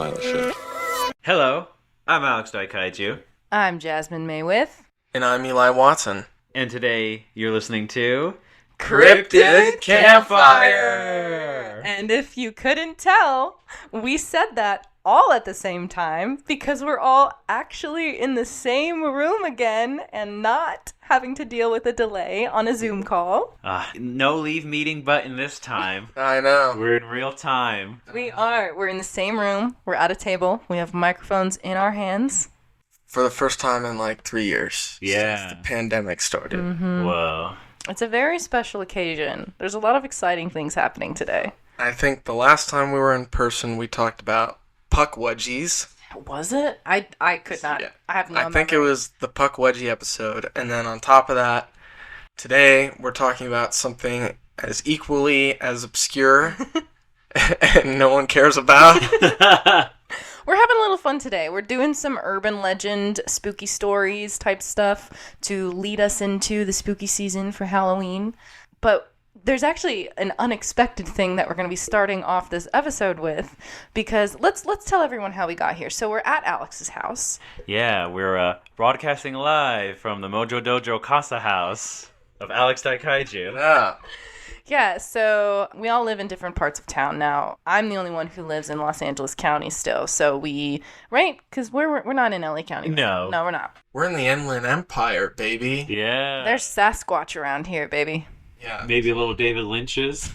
pilot ship. Hello, I'm Alex Daikaiju. I'm Jasmine Maywith. And I'm Eli Watson. And today you're listening to Cryptid Campfire! And if you couldn't tell, we said that all at the same time because we're all actually in the same room again and not having to deal with a delay on a Zoom call. No leave meeting button this time. I know. We're in real time. We are. We're in the same room. We're at a table. We have microphones in our hands. For the first time in like 3 years. Yeah. Since the pandemic started. Mm-hmm. Whoa. It's a very special occasion. There's a lot of exciting things happening today. I think the last time we were in person, we talked about puck wedgies. Was it? I could not. Yeah. I have no I think it was the puck wedgie episode. And then on top of that, today we're talking about something as equally as obscure and no one cares about. We're having a little fun today. We're doing some urban legend, spooky stories type stuff to lead us into the spooky season for Halloween. But there's actually an unexpected thing that we're going to be starting off this episode with, because let's tell everyone how we got here. So we're at Alex's house. Yeah, we're broadcasting live from the Mojo Dojo Casa House of Alex Daikaiju. Yeah. Yeah, so we all live in different parts of town now. I'm the only one who lives in Los Angeles County still. So right? Because we're not in LA County. No. No, we're not. We're in the Inland Empire, baby. Yeah. There's Sasquatch around here, baby. Yeah. maybe a little David Lynch's.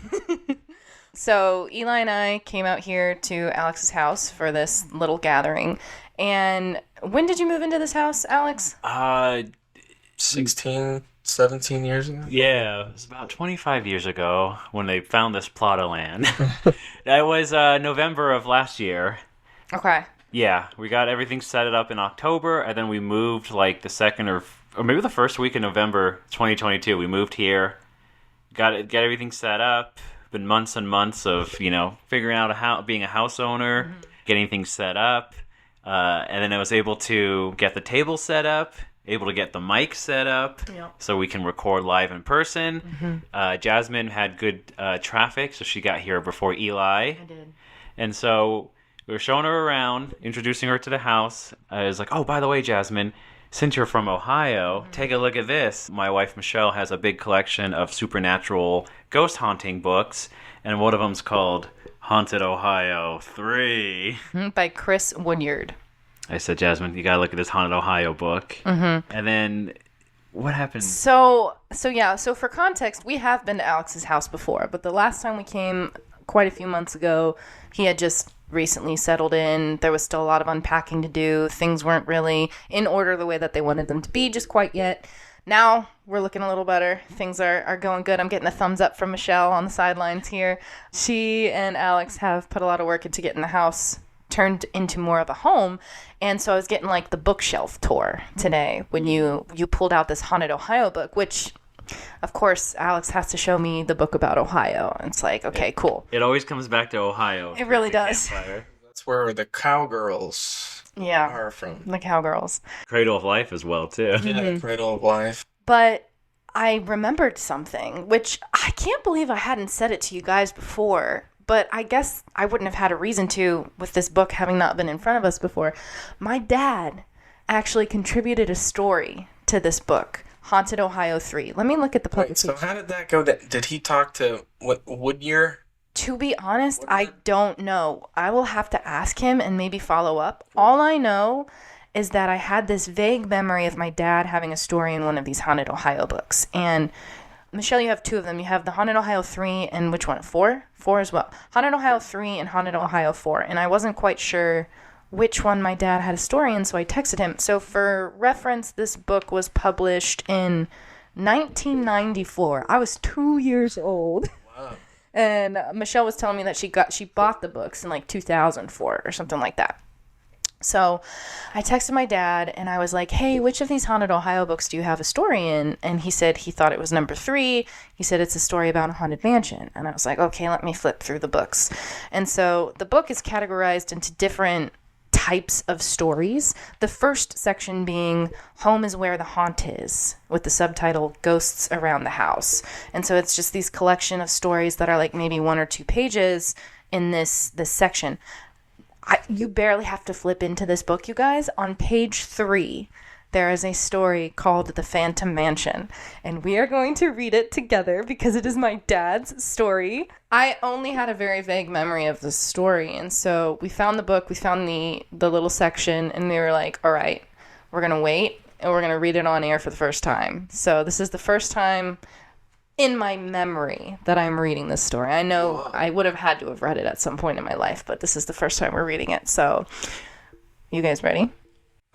So Eli and I came out here to Alex's house for this little gathering. And when did you move into this house, Alex? 16, 17 years ago? Yeah, it was about 25 years ago when they found this plot of land. That was November of last year. Okay. Yeah, we got everything set up in October, and then we moved like the second or maybe the first week in November 2022. We moved here, got everything set up. Been months and months of figuring out being a house owner, getting things set up, and then I was able to get the table set up, able to get the mic set up, so we can record live in person. Jasmine had good traffic, so she got here before Eli. I did. And so we were showing her around, introducing her to the house. I was like, oh, by the way, Jasmine, since you're from Ohio, take a look at this. My wife, Michelle, has a big collection of supernatural ghost haunting books, and one of them's called Haunted Ohio 3. By Chris Woodyard. I said, Jasmine, you gotta look at this Haunted Ohio book. And then what happened? So for context, we have been to Alex's house before, but the last time we came quite a few months ago, he had just recently settled in. There was still a lot of unpacking to do. Things weren't really in order the way that they wanted them to be just quite yet. Now we're looking a little better. Things are going good. I'm getting a thumbs up from Michelle on the sidelines here. She and Alex have put a lot of work into getting the house turned into more of a home. And so I was getting like the bookshelf tour today when you pulled out this Haunted Ohio book, which of course Alex has to show me the book about Ohio. And it's like, okay, cool. It always comes back to Ohio. It really does. Campfire. That's where the cowgirls are from. The cowgirls. Cradle of Life as well, too. Yeah, Cradle of Life. But I remembered something, which I can't believe I hadn't said it to you guys before. But I guess I wouldn't have had a reason to with this book having not been in front of us before. My dad actually contributed a story to this book, Haunted Ohio 3. Let me look at the publication. So how did that go? Did he talk to Woodyard? To be honest, I don't know. I will have to ask him and maybe follow up. All I know is that I had this vague memory of my dad having a story in one of these Haunted Ohio books. And Michelle, you have two of them. You have the Haunted Ohio 3 and which one? 4? 4 as well. Haunted Ohio 3 and Haunted Ohio 4. And I wasn't quite sure which one my dad had a story in, so I texted him. So for reference, this book was published in 1994. I was 2 years old. Wow. And Michelle was telling me that she bought the books in like 2004 or something like that. So I texted my dad and I was like, hey, which of these Haunted Ohio books do you have a story in? And he said he thought it was number 3. He said it's a story about a haunted mansion. And I was like, okay, let me flip through the books. And so the book is categorized into different types of stories. The first section being Home is Where the Haunt Is, with the subtitle Ghosts Around the House. And so it's just these collection of stories that are like maybe 1 or 2 pages in this section. You barely have to flip into this book, you guys. On page 3, there is a story called The Phantom Mansion, and we are going to read it together because it is my dad's story. I only had a very vague memory of the story, and so we found the book, we found the little section, and we were like, all right, we're going to wait, and we're going to read it on air for the first time. So this is the first time in my memory that I'm reading this story. I know I would have had to have read it at some point in my life, but this is the first time we're reading it. So, you guys ready?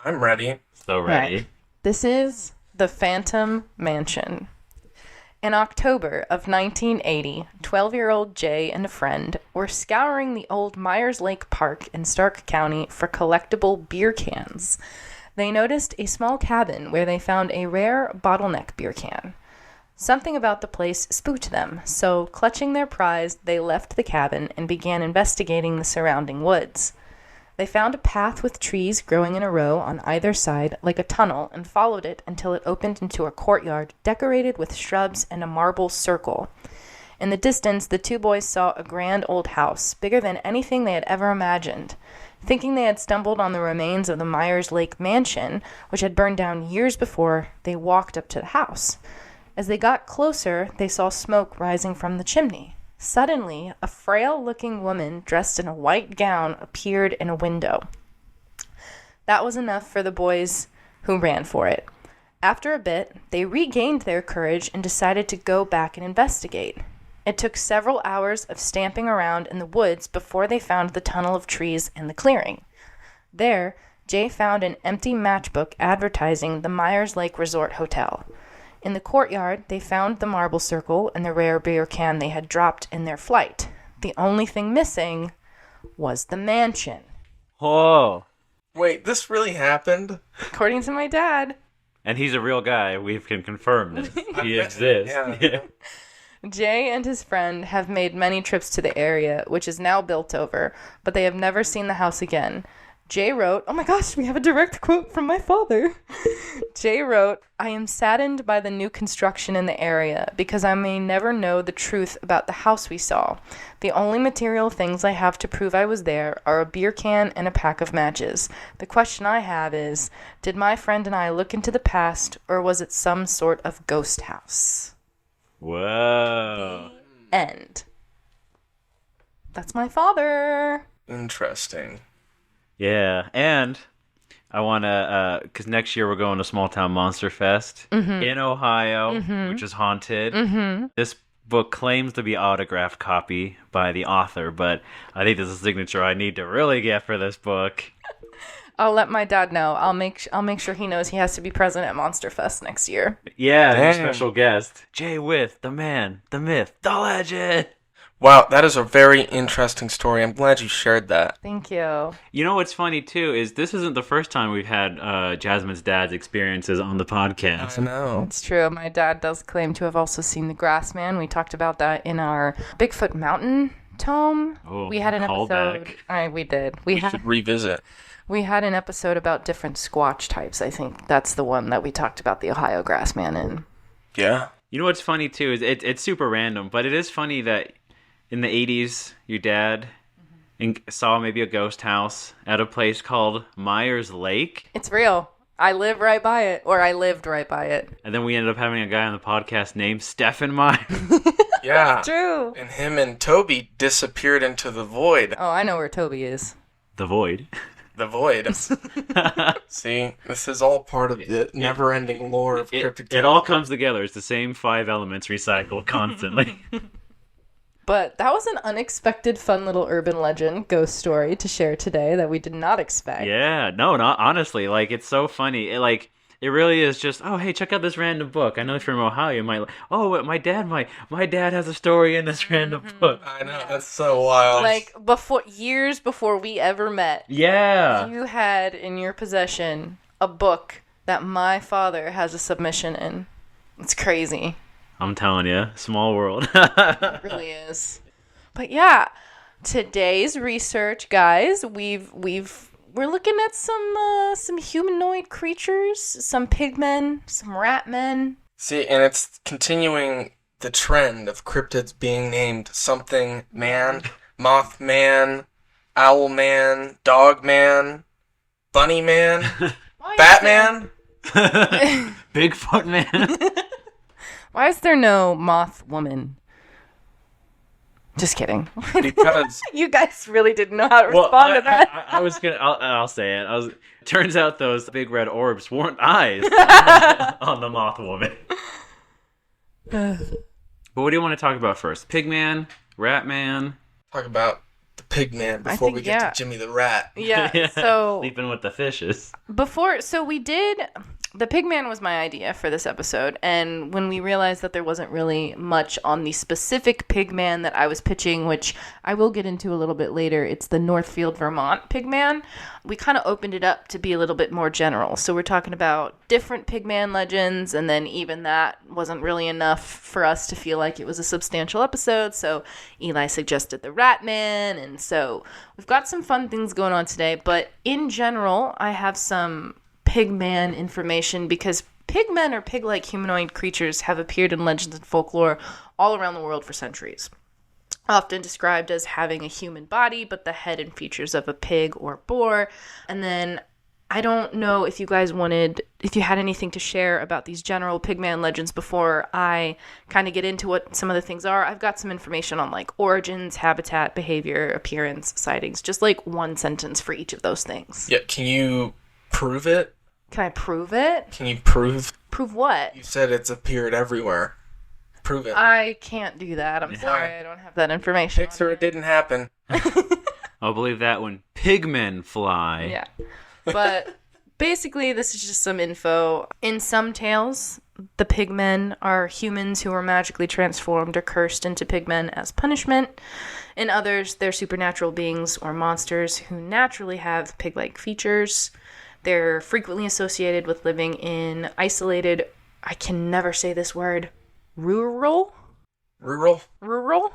I'm ready. So ready. Right. This is The Phantom Mansion. In October of 1980, 12-year-old Jay and a friend were scouring the old Myers Lake Park in Stark County for collectible beer cans. They noticed a small cabin where they found a rare bottleneck beer can. Something about the place spooked them, so clutching their prize, they left the cabin and began investigating the surrounding woods. They found a path with trees growing in a row on either side, like a tunnel, and followed it until it opened into a courtyard decorated with shrubs and a marble circle. In the distance, the two boys saw a grand old house, bigger than anything they had ever imagined. Thinking they had stumbled on the remains of the Myers Lake Mansion, which had burned down years before, they walked up to the house. As they got closer, they saw smoke rising from the chimney. Suddenly, a frail-looking woman dressed in a white gown appeared in a window. That was enough for the boys, who ran for it. After a bit, they regained their courage and decided to go back and investigate. It took several hours of stamping around in the woods before they found the tunnel of trees and the clearing. There, Jay found an empty matchbook advertising the Myers Lake Resort Hotel. In the courtyard, they found the marble circle and the rare beer can they had dropped in their flight. The only thing missing was the mansion. Whoa. Wait, this really happened? According to my dad. And he's a real guy. We can confirm this. He exists. Yeah. Jay and his friend have made many trips to the area, which is now built over, but they have never seen the house again. Jay wrote, oh my gosh, we have a direct quote from my father. Jay wrote, I am saddened by the new construction in the area because I may never know the truth about the house we saw. The only material things I have to prove I was there are a beer can and a pack of matches. The question I have is, did my friend and I look into the past, or was it some sort of ghost house? Whoa. End. That's my father. Interesting. Yeah, and I want to, because next year we're going to Small Town Monster Fest in Ohio, which is haunted. This book claims to be autographed copy by the author, but I think this is a signature I need to really get for this book. I'll let my dad know. I'll make sure he knows he has to be present at Monster Fest next year. Yeah, Damn. special guest. Jay With, the man, the myth, the legend. Wow, that is a very interesting story. I'm glad you shared that. Thank you. You know what's funny, too, is this isn't the first time we've had Jasmine's dad's experiences on the podcast. I know. It's true. My dad does claim to have also seen the Grassman. We talked about that in our Bigfoot Mountain tome. Oh, we had an episode. callback. We did. We should revisit. We had an episode about different Squatch types. I think that's the one that we talked about the Ohio Grassman in. Yeah. You know what's funny, too, is it's super random, but it is funny that in the 80s, your dad saw maybe a ghost house at a place called Myers Lake. It's real. I live right by it, or I lived right by it. And then we ended up having a guy on the podcast named Stephen Myers. Yeah. True. And him and Toby disappeared into the void. Oh, I know where Toby is. The Void. The void. See, this is all part of the never-ending lore of Cryptid. It all comes together. It's the same 5 elements recycled constantly. But that was an unexpected, fun little urban legend ghost story to share today that we did not expect. Yeah, no, not honestly. Like, it's so funny. It really is just, oh, hey, check out this random book. I know if you're from Ohio, you might, my dad has a story in this random book. I know, that's so wild. Like, years before we ever met, Yeah. you had in your possession a book that my father has a submission in. It's crazy. I'm telling you, small world. It really is. But yeah, today's research, guys, we're looking at some humanoid creatures, some pigmen, some ratmen. See, and it's continuing the trend of cryptids being named something man, Mothman, Owl Man, Dog Man, Bunny Man, Why is Batman. Bigfoot Man. Why is there no moth woman? Just kidding. Because You guys really didn't know how to respond to that. I was gonna. I'll say it. Turns out those big red orbs weren't eyes on the moth woman. But what do you want to talk about first? Pigman, Ratman. talk about the Pigman before think, we get yeah. to Jimmy the Rat. Yeah, so Sleeping with the fishes. The Pigman was my idea for this episode, and when we realized that there wasn't really much on the specific Pigman that I was pitching, which I will get into a little bit later, it's the Northfield, Vermont Pigman, we kind of opened it up to be a little bit more general. So we're talking about different Pigman legends, and then even that wasn't really enough for us to feel like it was a substantial episode, so Eli suggested the Ratman, and so we've got some fun things going on today, but in general, I have some Pigman information because pigmen or pig-like humanoid creatures have appeared in legends and folklore all around the world for centuries. Often described as having a human body, but the head and features of a pig or boar. And then I don't know if you had anything to share about these general Pigman legends before I kind of get into what some of the things are. I've got some information on like origins, habitat, behavior, appearance, sightings, just like one sentence for each of those things. Yeah, can you prove it? Can I prove it? Can you prove? Prove what? You said it's appeared everywhere. Prove it. I can't do that. I'm sorry. I don't have that information. Picture it didn't happen. I'll believe that when pigmen fly. Yeah. But basically, this is just some info. In some tales, the pigmen are humans who are magically transformed or cursed into pigmen as punishment. In others, they're supernatural beings or monsters who naturally have pig-like features. They're frequently associated with living in isolated, I can never say this word, rural? Rural? Rural?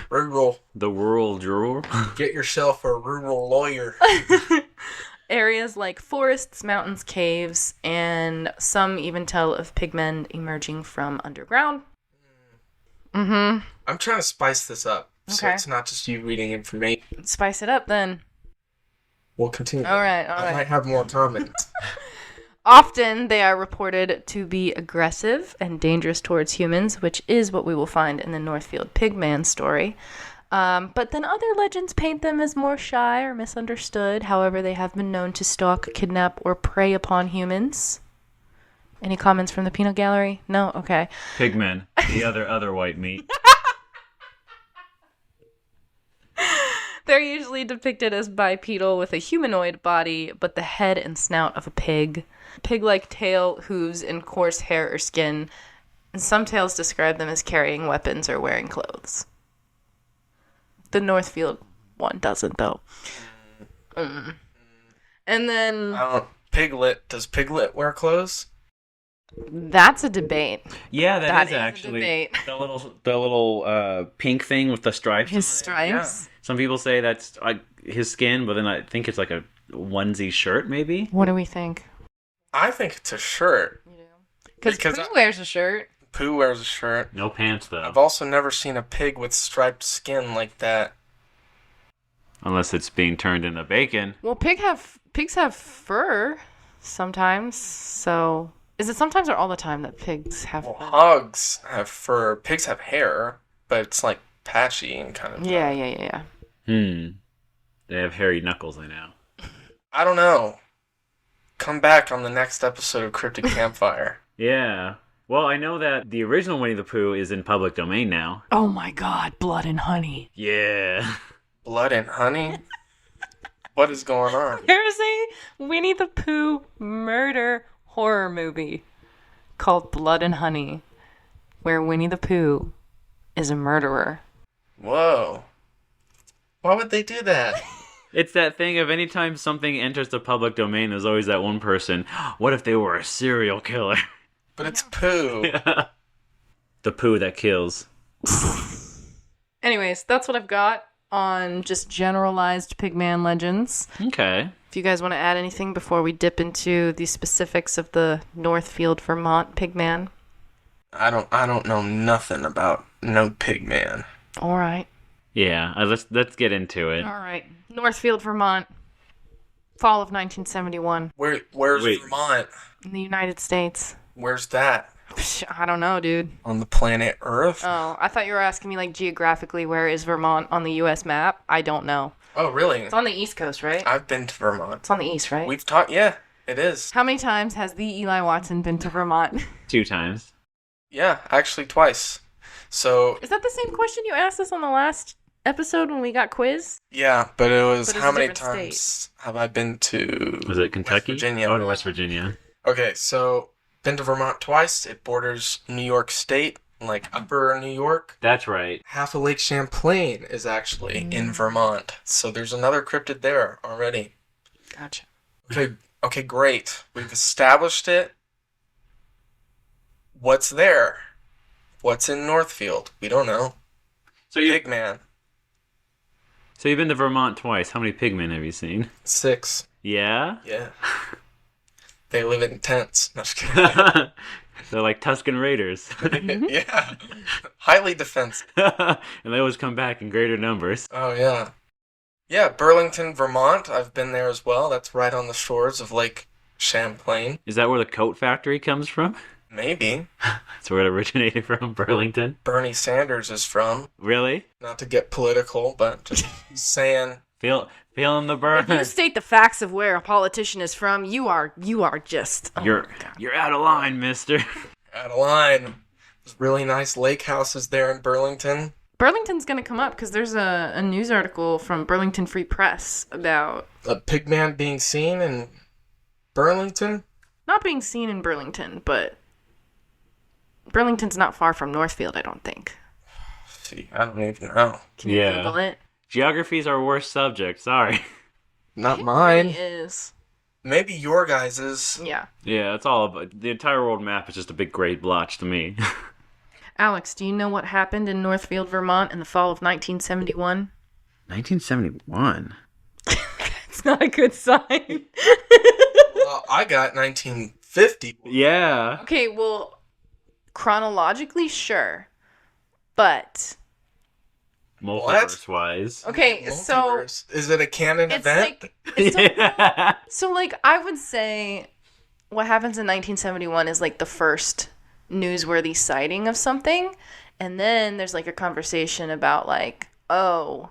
Rural. The rural juror. Get yourself a rural lawyer. Areas like forests, mountains, caves, and some even tell of pigmen emerging from underground. Mm-hmm. I'm trying to spice this up, so Okay. it's not just you reading information. Spice it up then. We'll continue. All right. I might have more comments. Often they are reported to be aggressive and dangerous towards humans, which is what we will find in the Northfield Pigman story. But then other legends paint them as more shy or misunderstood. However, they have been known to stalk, kidnap, or prey upon humans. Any comments from the peanut gallery? No? Okay. Pigmen. The other white meat. They're usually depicted as bipedal with a humanoid body, but the head and snout of a pig. Pig-like tail, hooves, and coarse hair or skin. And some tales describe them as carrying weapons or wearing clothes. The Northfield one doesn't, though. And then... Does Piglet wear clothes? That's a debate. Yeah, That is is a actually debate. the little pink thing with the stripes. His stripes. Some people say that's his skin, but then I think it's like a onesie shirt, maybe. What do we think? I think it's a shirt. Because Pooh wears a shirt. Pooh wears a shirt. No pants though. I've also never seen a pig with striped skin like that. Unless it's being turned into bacon. Well, pigs have fur sometimes. So is it sometimes or all the time that pigs have Well, fur? hogs have fur. Pigs have hair, but it's like patchy and kind of. Yeah. They have hairy knuckles, I know. I don't know. Come back on the next episode of Cryptid Campfire. Yeah. Well, I know that the original Winnie the Pooh is in public domain now. Oh my God, blood and honey. Yeah. Blood and honey? What is going on? There's a Winnie the Pooh murder horror movie called Blood and Honey, where Winnie the Pooh is a murderer. Whoa. Why would they do that? It's that thing of anytime something enters the public domain, there's always that one person. What if they were a serial killer? But it's Pooh. The Pooh that kills. Anyways, that's what I've got on just generalized Pigman legends. Okay. If you guys want to add anything before we dip into the specifics of the Northfield, Vermont Pigman. I don't know nothing about no Pigman. All right. Yeah, let's get into it. All right. Northfield, Vermont. Fall of 1971. Where's Wait. Vermont? In the United States. Where's that? I don't know, dude. On the planet Earth? Oh, I thought you were asking me, like, geographically, where is Vermont on the U.S. map? I don't know. Oh, really? It's on the East Coast, right? I've been to Vermont. It's on the East, right? We've talked, yeah, it is. How many times has the Eli Watson been to Vermont? 2 times. Yeah, actually twice. So, Is that the same question you asked us on the last episode when we got quiz? yeah, but it was But it's how a many different times have I been to Was it Kentucky? West Virginia? Oh, to West Virginia. Okay, so been to Vermont twice. It borders New York State, like upper New York. That's right. Half of Lake Champlain is actually in Vermont. So there's another cryptid there already. Gotcha. Okay, great. We've established it. What's there? What's in Northfield? We don't know. So you Pigman. So you've been to Vermont twice. How many pigmen have you seen? 6. Yeah? Yeah. They live in tents. No, just kidding. They're like Tuscan Raiders. Yeah. Highly defensive. And they always come back in greater numbers. Oh, yeah. Yeah, Burlington, Vermont. I've been there as well. That's right on the shores of Lake Champlain. Is that where the coat factory comes from? Maybe. That's where it originated from, Burlington. Bernie Sanders is from. Really? Not to get political, but just saying. Feeling the burn. If you state the facts of where a politician is from, you are just... Oh You're out of line, mister. Out of line. There's really nice lake houses there in Burlington. Burlington's going to come up because there's a news article from Burlington Free Press about... A pigman being seen in Burlington? Not being seen in Burlington, but... Burlington's not far from Northfield, I don't think. See, I don't even know. Can you Google it? Geography's our worst subject. Sorry. Not It mine. really is. Maybe your guys's. Yeah. Yeah, it's all about... The entire world map is just a big gray blotch to me. Alex, do you know what happened in Northfield, Vermont in the fall of 1971? 1971? It's not a good sign. Well, I got 1950. Yeah. Okay, well, chronologically, sure. But, Multiverse-wise. okay, so... Multiverse. Is it a canon It's event? like... It's Yeah. So, like, I would say what happens in 1971 is, like, the first newsworthy sighting of something. And then there's, like, a conversation about, like, oh,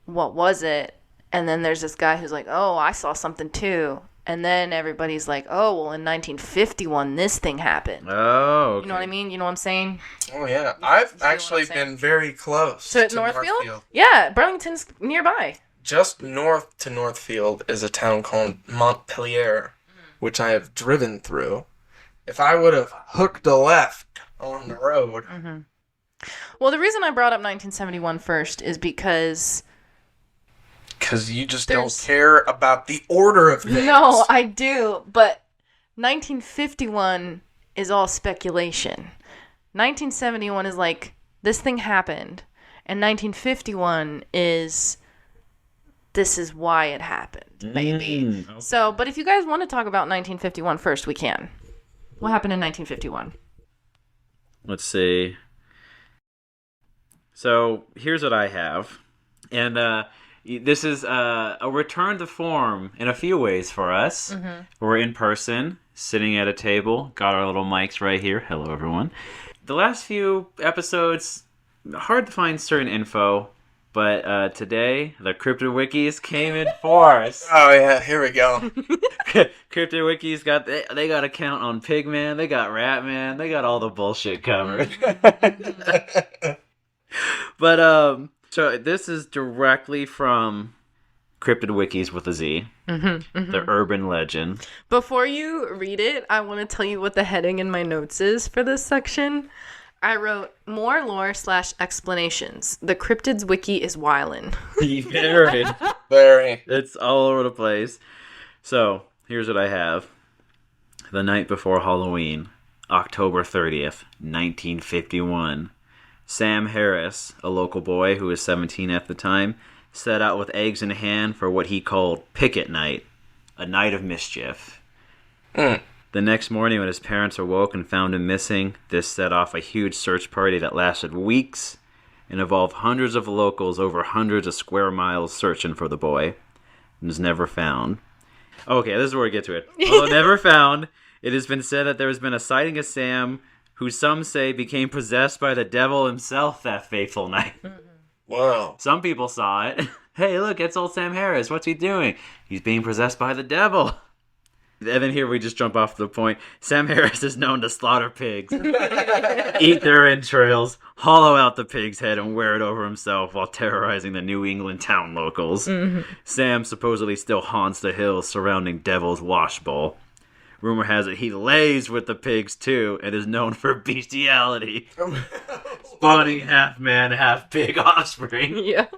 what was it? And then there's this guy who's like, oh, I saw something too. And then everybody's like, oh, well, in 1951, this thing happened. Oh, okay. You know what I mean? You know what I'm saying? Oh, yeah. I've what I'm actually saying? been very close To to Northfield? Yeah, Burlington's nearby. Just north to Northfield is a town called Montpelier, which I have driven through. If I would have hooked a left on the road... Well, the reason I brought up 1971 first is because... Because you just There's- don't care about the order of things. No, I do, but 1951 is all speculation. 1971 is like, this thing happened. And 1951 is, this is why it happened, maybe. Okay. So, but if you guys want to talk about 1951 first, we can. What happened in 1951? Let's see. So, here's what I have. And this is a return to form in a few ways for us. We're in person, sitting at a table, got our little mics right here. Hello, everyone. The last few episodes, hard to find certain info, but today, the Cryptid Wikis came in force. Oh, yeah, here we go. Cryptid Wikis they got a count on Pigman, they got Ratman, they got all the bullshit covered. But so this is directly from Cryptid Wikis with a Z, the urban legend. Before you read it, I want to tell you what the heading in my notes is for this section. I wrote, more lore / explanations. The Cryptids Wiki is wildin'. Very. It's all over the place. So, here's what I have. The night before Halloween, October 30th, 1951. Sam Harris, a local boy who was 17 at the time, set out with eggs in hand for what he called picket night, a night of mischief. The next morning when his parents awoke and found him missing, this set off a huge search party that lasted weeks and involved hundreds of locals over hundreds of square miles searching for the boy. And was never found. Okay, this is where we get to it. Although never found, it has been said that there has been a sighting of Sam, who some say became possessed by the devil himself that fateful night. Wow. Some people saw it. Hey, look, it's old Sam Harris. What's he doing? He's being possessed by the devil. And then here we just jump off the point. Sam Harris is known to slaughter pigs, eat their entrails, hollow out the pig's head, and wear it over himself while terrorizing the New England town locals. Sam supposedly still haunts the hills surrounding Devil's Washbowl. Rumor has it he lays with the pigs too, and is known for bestiality, spawning half man, half pig offspring. Yeah.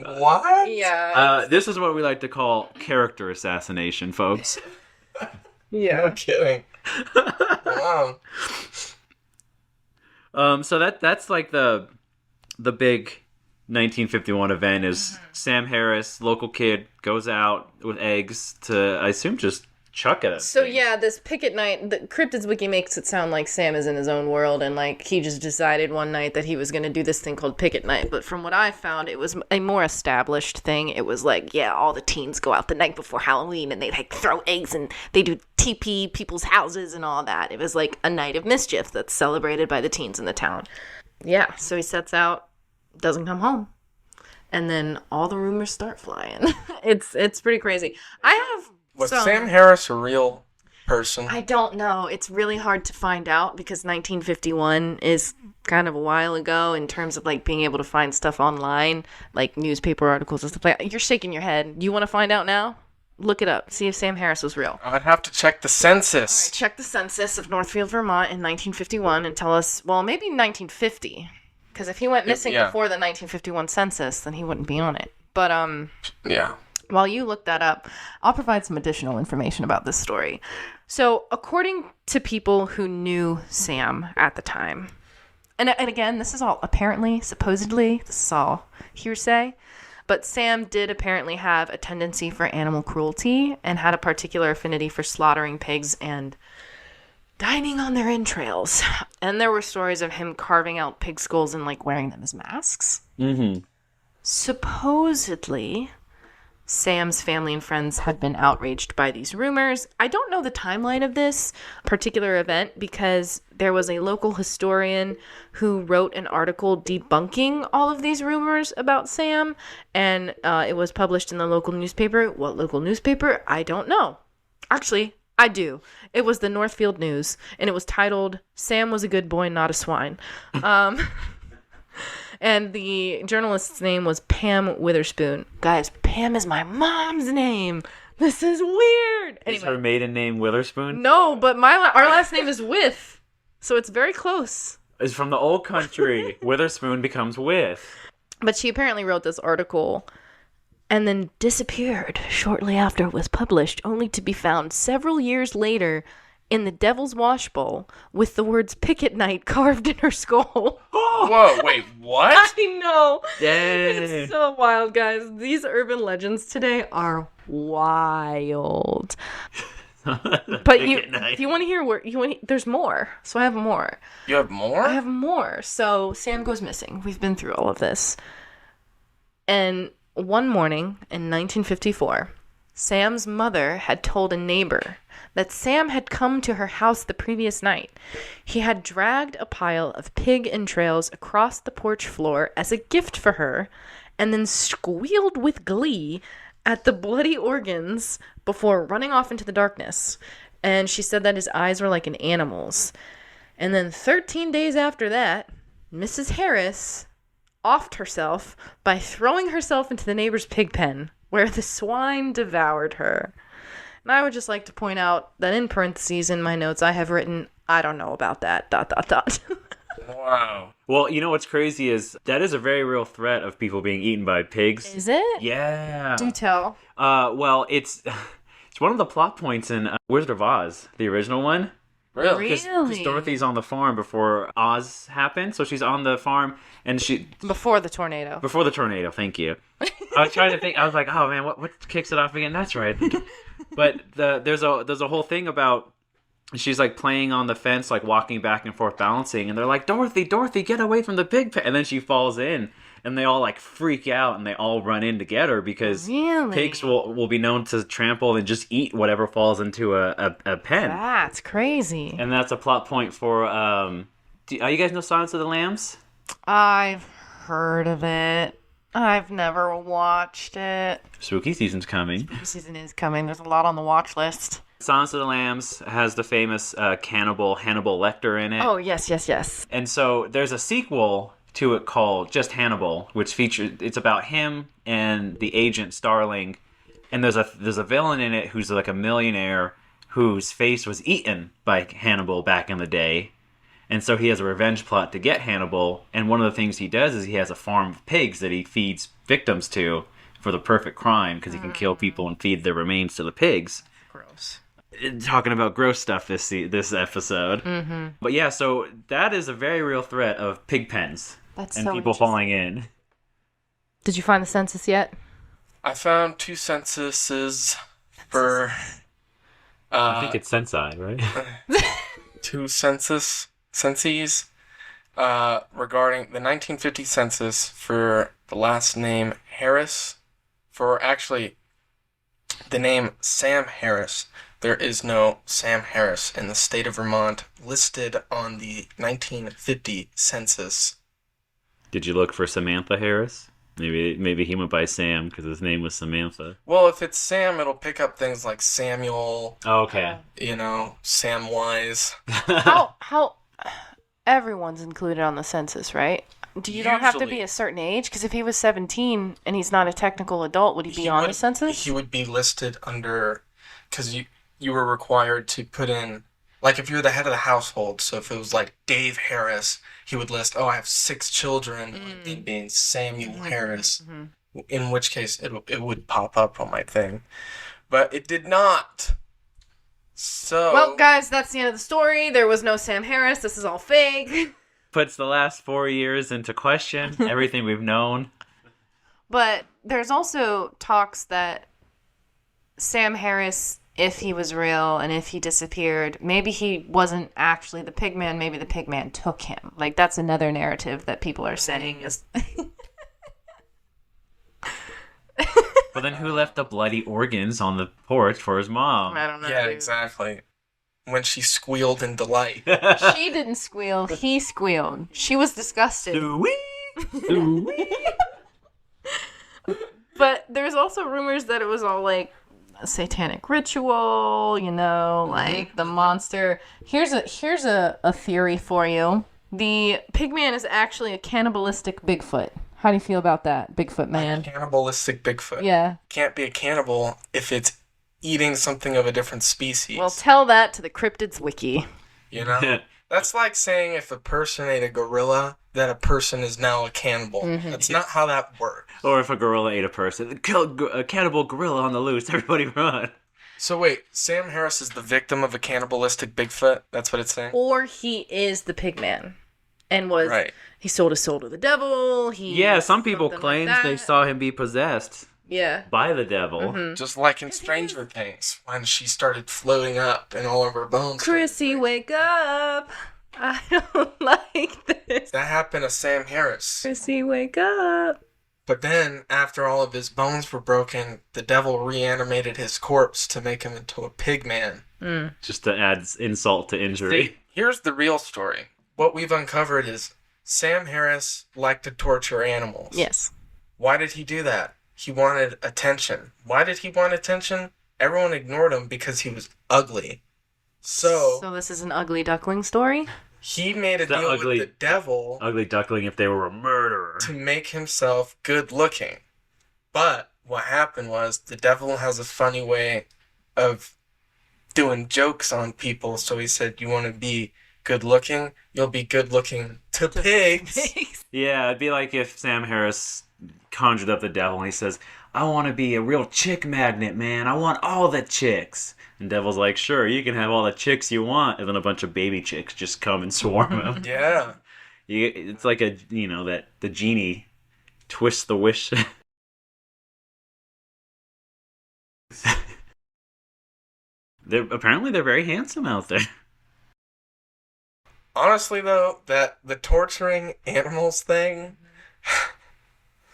What? Yeah. This is what we like to call character assassination, folks. Yeah. No kidding. Wow. So that's like the big 1951 event is Sam Harris, local kid, goes out with eggs to, I assume, just chuck at it. So yeah, this picket night, the Cryptid's wiki makes it sound like Sam is in his own world and like he just decided one night that he was going to do this thing called picket night. But from what I found, it was a more established thing. It was like, yeah, all the teens go out the night before Halloween and they like throw eggs and they do TP people's houses and all that. It was like a night of mischief that's celebrated by the teens in the town. Yeah, so he sets out, doesn't come home. And then all the rumors start flying. It's pretty crazy. Was Sam Harris a real person? I don't know. It's really hard to find out because 1951 is kind of a while ago in terms of like being able to find stuff online, like newspaper articles and stuff like that. You're shaking your head. You want to find out now? Look it up. See if Sam Harris was real. I'd have to check the census. All right, check the census of Northfield, Vermont in 1951 and tell us, well, maybe 1950. Because if he went missing before the 1951 census, then he wouldn't be on it. But, Yeah. While you look that up, I'll provide some additional information about this story. So, according to people who knew Sam at the time, and again, this is all apparently, supposedly, this is all hearsay, but Sam did apparently have a tendency for animal cruelty and had a particular affinity for slaughtering pigs and dining on their entrails. And there were stories of him carving out pig skulls and, like, wearing them as masks. Mm-hmm. Supposedly, Sam's family and friends had been outraged by these rumors. I don't know the timeline of this particular event because there was a local historian who wrote an article debunking all of these rumors about Sam, and it was published in the local newspaper. What local newspaper? I don't know. Actually, I do. It was the Northfield News, and it was titled, "Sam was a good boy, not a swine." And the journalist's name was Pam Witherspoon. Guys, Pam is my mom's name. This is weird. Is her maiden name Witherspoon? No, but our last name is With. So it's very close. It's from the old country. Witherspoon becomes With. But she apparently wrote this article and then disappeared shortly after it was published, only to be found several years later in the Devil's Washbowl with the words "Picket Night" carved in her skull. Whoa, wait, what? I know. Yay. It's so wild, guys. These urban legends today are wild. But if you want to hear there's more. So I have more. You have more? I have more. So Sam goes missing. We've been through all of this. And one morning in 1954, Sam's mother had told a neighbor that Sam had come to her house the previous night. He had dragged a pile of pig entrails across the porch floor as a gift for her, and then squealed with glee at the bloody organs before running off into the darkness. And she said that his eyes were like an animal's. And then 13 days after that, Mrs. Harris offed herself by throwing herself into the neighbor's pig pen, where the swine devoured her. And I would just like to point out that in parentheses in my notes I have written, I don't know about that, ... Wow. Well, you know what's crazy is that is a very real threat of people being eaten by pigs. Is it? Yeah. Do tell. Well, it's one of the plot points in Wizard of Oz, the original one. Really? Because Dorothy's on the farm before Oz happened, so she's on the farm, and Before the tornado. Before the tornado, thank you. I was trying to think, I was like, oh man, what kicks it off again? That's right. But there's a whole thing about she's like playing on the fence, like walking back and forth, balancing, and they're like, Dorothy, get away from the pig pen. And then she falls in, and they all like freak out, and they all run in to get her because pigs will be known to trample and just eat whatever falls into a pen. That's crazy. And that's a plot point for you guys know Silence of the Lambs? I've heard of it. I've never watched it. Spooky season's coming. Spooky season is coming. There's a lot on the watch list. Silence of the Lambs has the famous cannibal Hannibal Lecter in it. Oh, yes. And so there's a sequel to it called just Hannibal, which it's about him and the agent Starling. And there's a villain in it who's like a millionaire whose face was eaten by Hannibal back in the day. And so he has a revenge plot to get Hannibal. And one of the things he does is he has a farm of pigs that he feeds victims to for the perfect crime because he can kill people and feed their remains to the pigs. Gross. Talking about gross stuff this episode. Mm-hmm. But yeah, so that is a very real threat of pig pens. That's and so people falling in. Did you find the census yet? I found 2 censuses for... I think it's Sensei, right? 2 censes regarding the 1950 census for the last name Harris. For actually the name Sam Harris. There is no Sam Harris in the state of Vermont listed on the 1950 census. Did you look for Samantha Harris? Maybe he went by Sam because his name was Samantha. Well, if it's Sam, it'll pick up things like Samuel. Oh, okay. Samwise. How everyone's included on the census, right? You don't have to be a certain age? Because if he was 17 and he's not a technical adult, would he be on the census? He would be listed under... Because you were required to put in... Like, if you're the head of the household, so if it was like Dave Harris, he would list, I have 6 children, like being Samuel Harris, in which case it would pop up on my thing. But it did not. So... Well, guys, that's the end of the story. There was no Sam Harris. This is all fake. Puts the last 4 years into question, everything we've known. But there's also talks that Sam Harris, if he was real and if he disappeared, maybe he wasn't actually the Pigman, maybe the Pigman took him. Like, that's another narrative that people are saying is... But then who left the bloody organs on the porch for his mom? I don't know. Yeah, dude. exactly. When she squealed in delight. She didn't squeal. He squealed. She was disgusted. But there's also rumors that it was all like a satanic ritual, like the monster. Here's a theory for you. The Pigman is actually a cannibalistic Bigfoot. How do you feel about that, Bigfoot man? Cannibalistic Bigfoot. Yeah. Can't be a cannibal if it's eating something of a different species. Well, tell that to the Cryptid's wiki. That's like saying if a person ate a gorilla, that a person is now a cannibal. Mm-hmm. That's not how that works. Or if a gorilla ate a person. A cannibal gorilla on the loose. Everybody run. So wait, Sam Harris is the victim of a cannibalistic Bigfoot? That's what it's saying? Or he is the Pigman. And was... Right. He sold his soul to the devil. Some people claim they saw him be possessed. Yeah. By the devil. Mm-hmm. Just like in Stranger Things, when she started floating up and all of her bones... Chrissy, wake up! I don't like this. That happened to Sam Harris. Chrissy, wake up! But then, after all of his bones were broken, the devil reanimated his corpse to make him into a pig man. Mm. Just to add insult to injury. See, here's the real story. What we've uncovered is Sam Harris liked to torture animals. Yes. Why did he do that? He wanted attention. Why did he want attention? Everyone ignored him because he was ugly. So this is an ugly duckling story? He made a deal with the devil. Ugly duckling if they were a murderer. To make himself good looking. But what happened was the devil has a funny way of doing jokes on people. So he said, you want to be good looking? You'll be good looking to pigs. Yeah, it'd be like if Sam Harris conjured up the devil and he says, I want to be a real chick magnet, man. I want all the chicks. And devil's like, sure, you can have all the chicks you want. And then a bunch of baby chicks just come and swarm him. Yeah. It's like that the genie twists the wish. Apparently they're very handsome out there. Honestly, though, the torturing animals thing,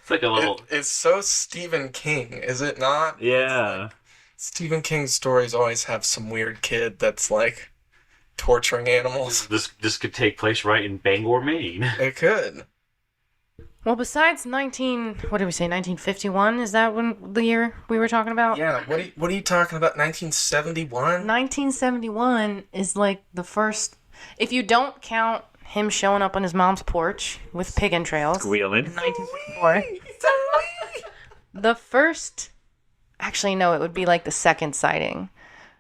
It's like a little... it's so Stephen King, is it not? Yeah. Stephen King's stories always have some weird kid that's like torturing animals. This could take place right in Bangor, Maine. It could. Well, besides 1951? Is that when the year we were talking about? Yeah, what are you talking about? 1971? 1971 is like the first, if you don't count him showing up on his mom's porch with pig entrails. Squealing. In 1954. The first, actually no, it would be like the second sighting.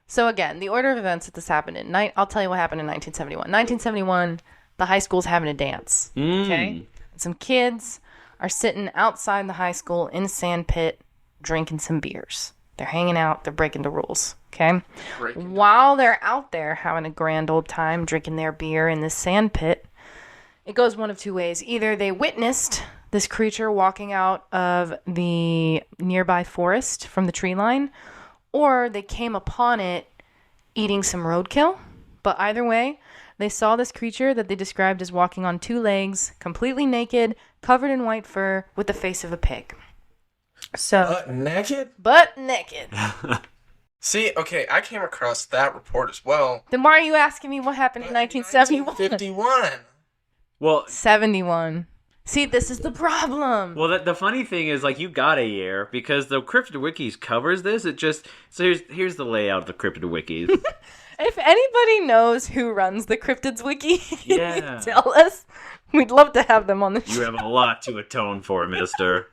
So again, the order of events that this happened in, I'll tell you what happened in 1971. 1971, the high school's having a dance. Okay? Some kids are sitting outside the high school in a sand pit drinking some beers. They're hanging out. They're breaking the rules. Okay? While they're out there having a grand old time drinking their beer in this sand pit, it goes one of two ways. Either they witnessed this creature walking out of the nearby forest from the tree line, or they came upon it eating some roadkill. But either way, they saw this creature that they described as walking on two legs, completely naked, covered in white fur, with the face of a pig. So, naked? Butt naked. See, okay, I came across that report as well. Then why are you asking me what happened in 1971? 1951. Well, 71. See, this is the problem. Well, the funny thing is, like, you got a year because the Cryptid Wikis covers this. It just here's the layout of the Cryptid Wikis. If anybody knows who runs the Cryptids Wiki, yeah, tell us. We'd love to have them on the show. You have a lot to atone for, mister.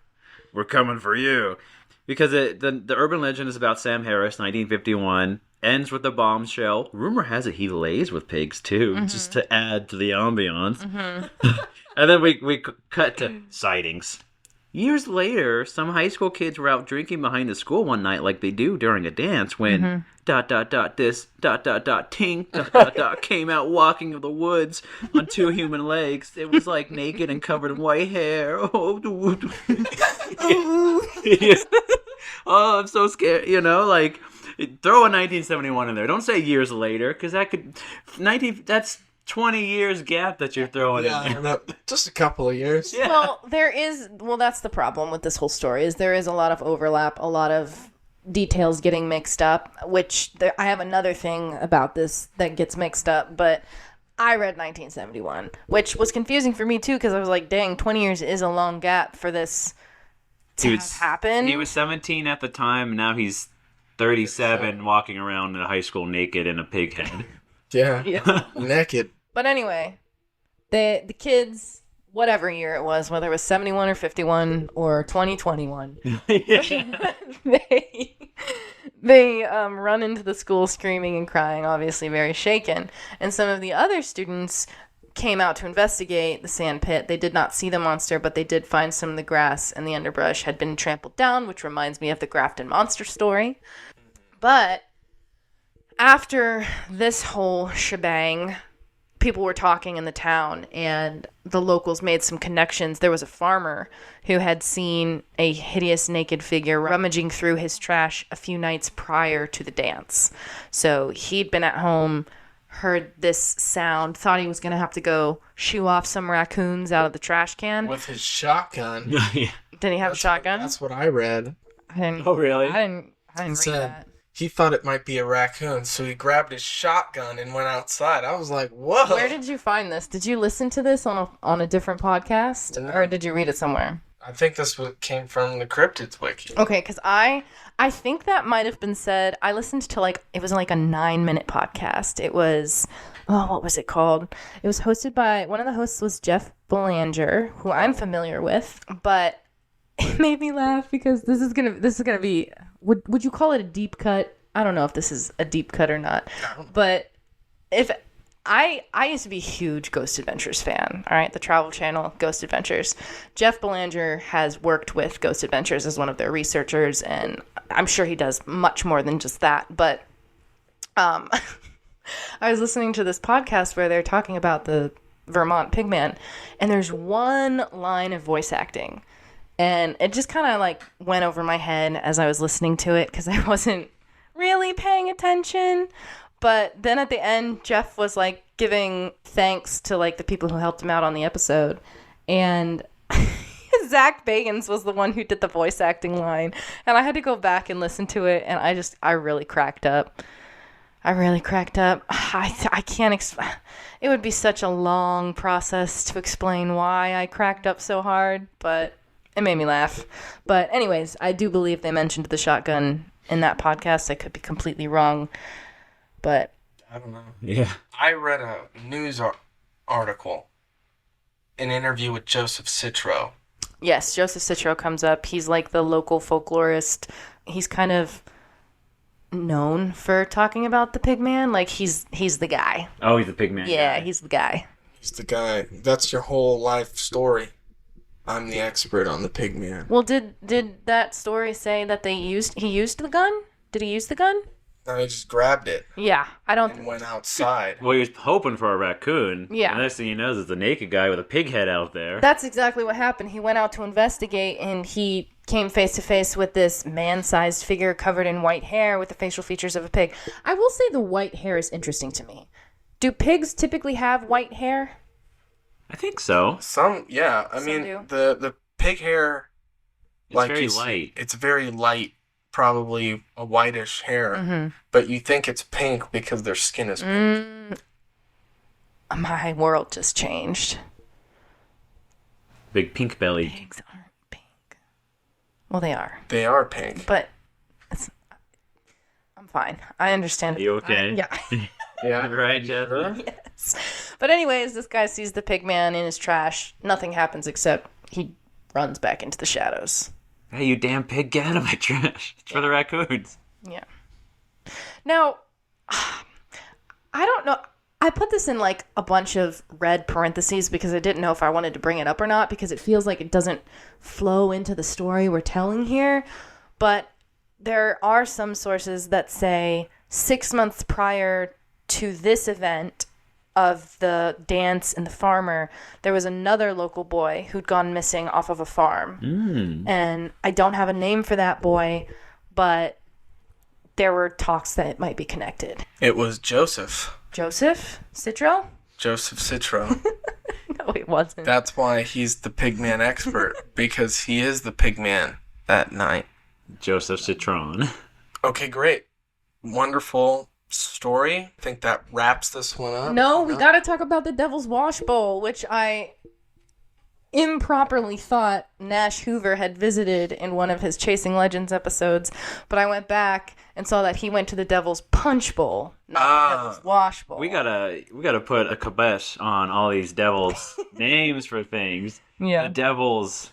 We're coming for you. Because the urban legend is about Sam Harris, 1951, ends with a bombshell. Rumor has it he lays with pigs, too, just to add to the ambiance. And then we cut to sightings. Years later, some high school kids were out drinking behind the school one night like they do during a dance when ... this ... ting ... came out walking of the woods on two human legs. It was like naked and covered in white hair. Oh, oh, I'm so scared. You know, like, throw a 1971 in there. Don't say years later, because that could... that's 20 years gap that you're throwing in there. No, just a couple of years. Yeah. Well, that's the problem with this whole story, is there is a lot of overlap, a lot of details getting mixed up, which I have another thing about this that gets mixed up, but I read 1971, which was confusing for me too, because I was like, dang, 20 years is a long gap for this to happen. He was 17 at the time, now he's 37 walking around in high school naked in a pig head. Yeah. Naked. But anyway, the kids, whatever year it was, whether it was 71 or 51 or 2021, they run into the school screaming and crying, obviously very shaken. And some of the other students came out to investigate the sand pit. They did not see the monster, but they did find some of the grass and the underbrush had been trampled down, which reminds me of the Grafton monster story. But after this whole shebang, people were talking in the town, and the locals made some connections. There was a farmer who had seen a hideous naked figure rummaging through his trash a few nights prior to the dance. So he'd been at home, heard this sound, thought he was going to have to go shoo off some raccoons out of the trash can. With his shotgun. Yeah. Did he have a shotgun? That's what I read. Oh, really? I didn't read that. He thought it might be a raccoon, so he grabbed his shotgun and went outside. I was like, whoa. Where did you find this? Did you listen to this on a different podcast? No. Or did you read it somewhere? I think this came from the Cryptids Wiki. Okay, because I think that might have been said. I listened to it was like a 9-minute podcast. It was, what was it called? It was hosted by, one of the hosts was Jeff Belanger, who I'm familiar with, but it made me laugh because this is gonna be, would you call it a deep cut? I don't know if this is a deep cut or not, but if I used to be a huge Ghost Adventures fan, all right, the Travel Channel, Ghost Adventures. Jeff Belanger has worked with Ghost Adventures as one of their researchers, and I'm sure he does much more than just that, but I was listening to this podcast where they're talking about the Vermont Pigman, and there's one line of voice acting, and it just kind of like went over my head as I was listening to it because I wasn't really paying attention. But then at the end, Jeff was like giving thanks to like the people who helped him out on the episode. And Zach Bagans was the one who did the voice acting line. And I had to go back and listen to it. And I really cracked up. I can't explain. It would be such a long process to explain why I cracked up so hard, but it made me laugh. But anyways, I do believe they mentioned the shotgun in that podcast. I could be completely wrong, but I don't know. Yeah. I read a news article, an interview with Joseph Citro. yes, Joseph Citro comes up. He's like the local folklorist. He's kind of known for talking about the Pigman. Like he's the guy. Oh, he's the Pigman. Yeah, guy. he's the guy. He's the guy. That's your whole life story. I'm the expert on the Pigman. Well, did that story say that he used the gun? Did he use the gun? No, he just grabbed it Yeah, I don't. and went outside. Well, he was hoping for a raccoon. Yeah. The next thing he knows is a naked guy with a pig head out there. That's exactly what happened. He went out to investigate, and he came face to face with this man-sized figure covered in white hair with the facial features of a pig. I will say the white hair is interesting to me. Do pigs typically have white hair? I think so. Some, yeah. I Some mean, do. the pig hair, It's like very you see, light. it's very light, probably a whitish hair. Mm-hmm. But you think it's pink because their skin is pink. My world just changed. Big pink belly. Pigs aren't pink. Well, they are, They are pink. but I'm fine. I understand. You okay? Yeah. Yeah. Right, Jeff? Yes. But anyways, this guy sees the Pigman in his trash. Nothing happens except he runs back into the shadows. Hey, you damn pig, get out of my trash. It's for the raccoons. Yeah. Now, I don't know. I put this in like a bunch of red parentheses because I didn't know if I wanted to bring it up or not because it feels like it doesn't flow into the story we're telling here. But there are some sources that say 6 months prior to this event of the dance and the farmer, there was another local boy who'd gone missing off of a farm. And I don't have a name for that boy, but there were talks that it might be connected. It was Joseph. Joseph Citro? Joseph Citro. No, it wasn't. That's why he's the Pigman expert, because he is the Pigman that night. Joseph Citron. Okay, great. Wonderful story. I think that wraps this one up. No, we gotta talk about the Devil's Washbowl, which I improperly thought Nash Hoover had visited in one of his Chasing Legends episodes, but I went back and saw that he went to the Devil's Punch Bowl, not the Devil's Washbowl. We gotta put a kibosh on all these devils' names for things. Yeah. The Devil's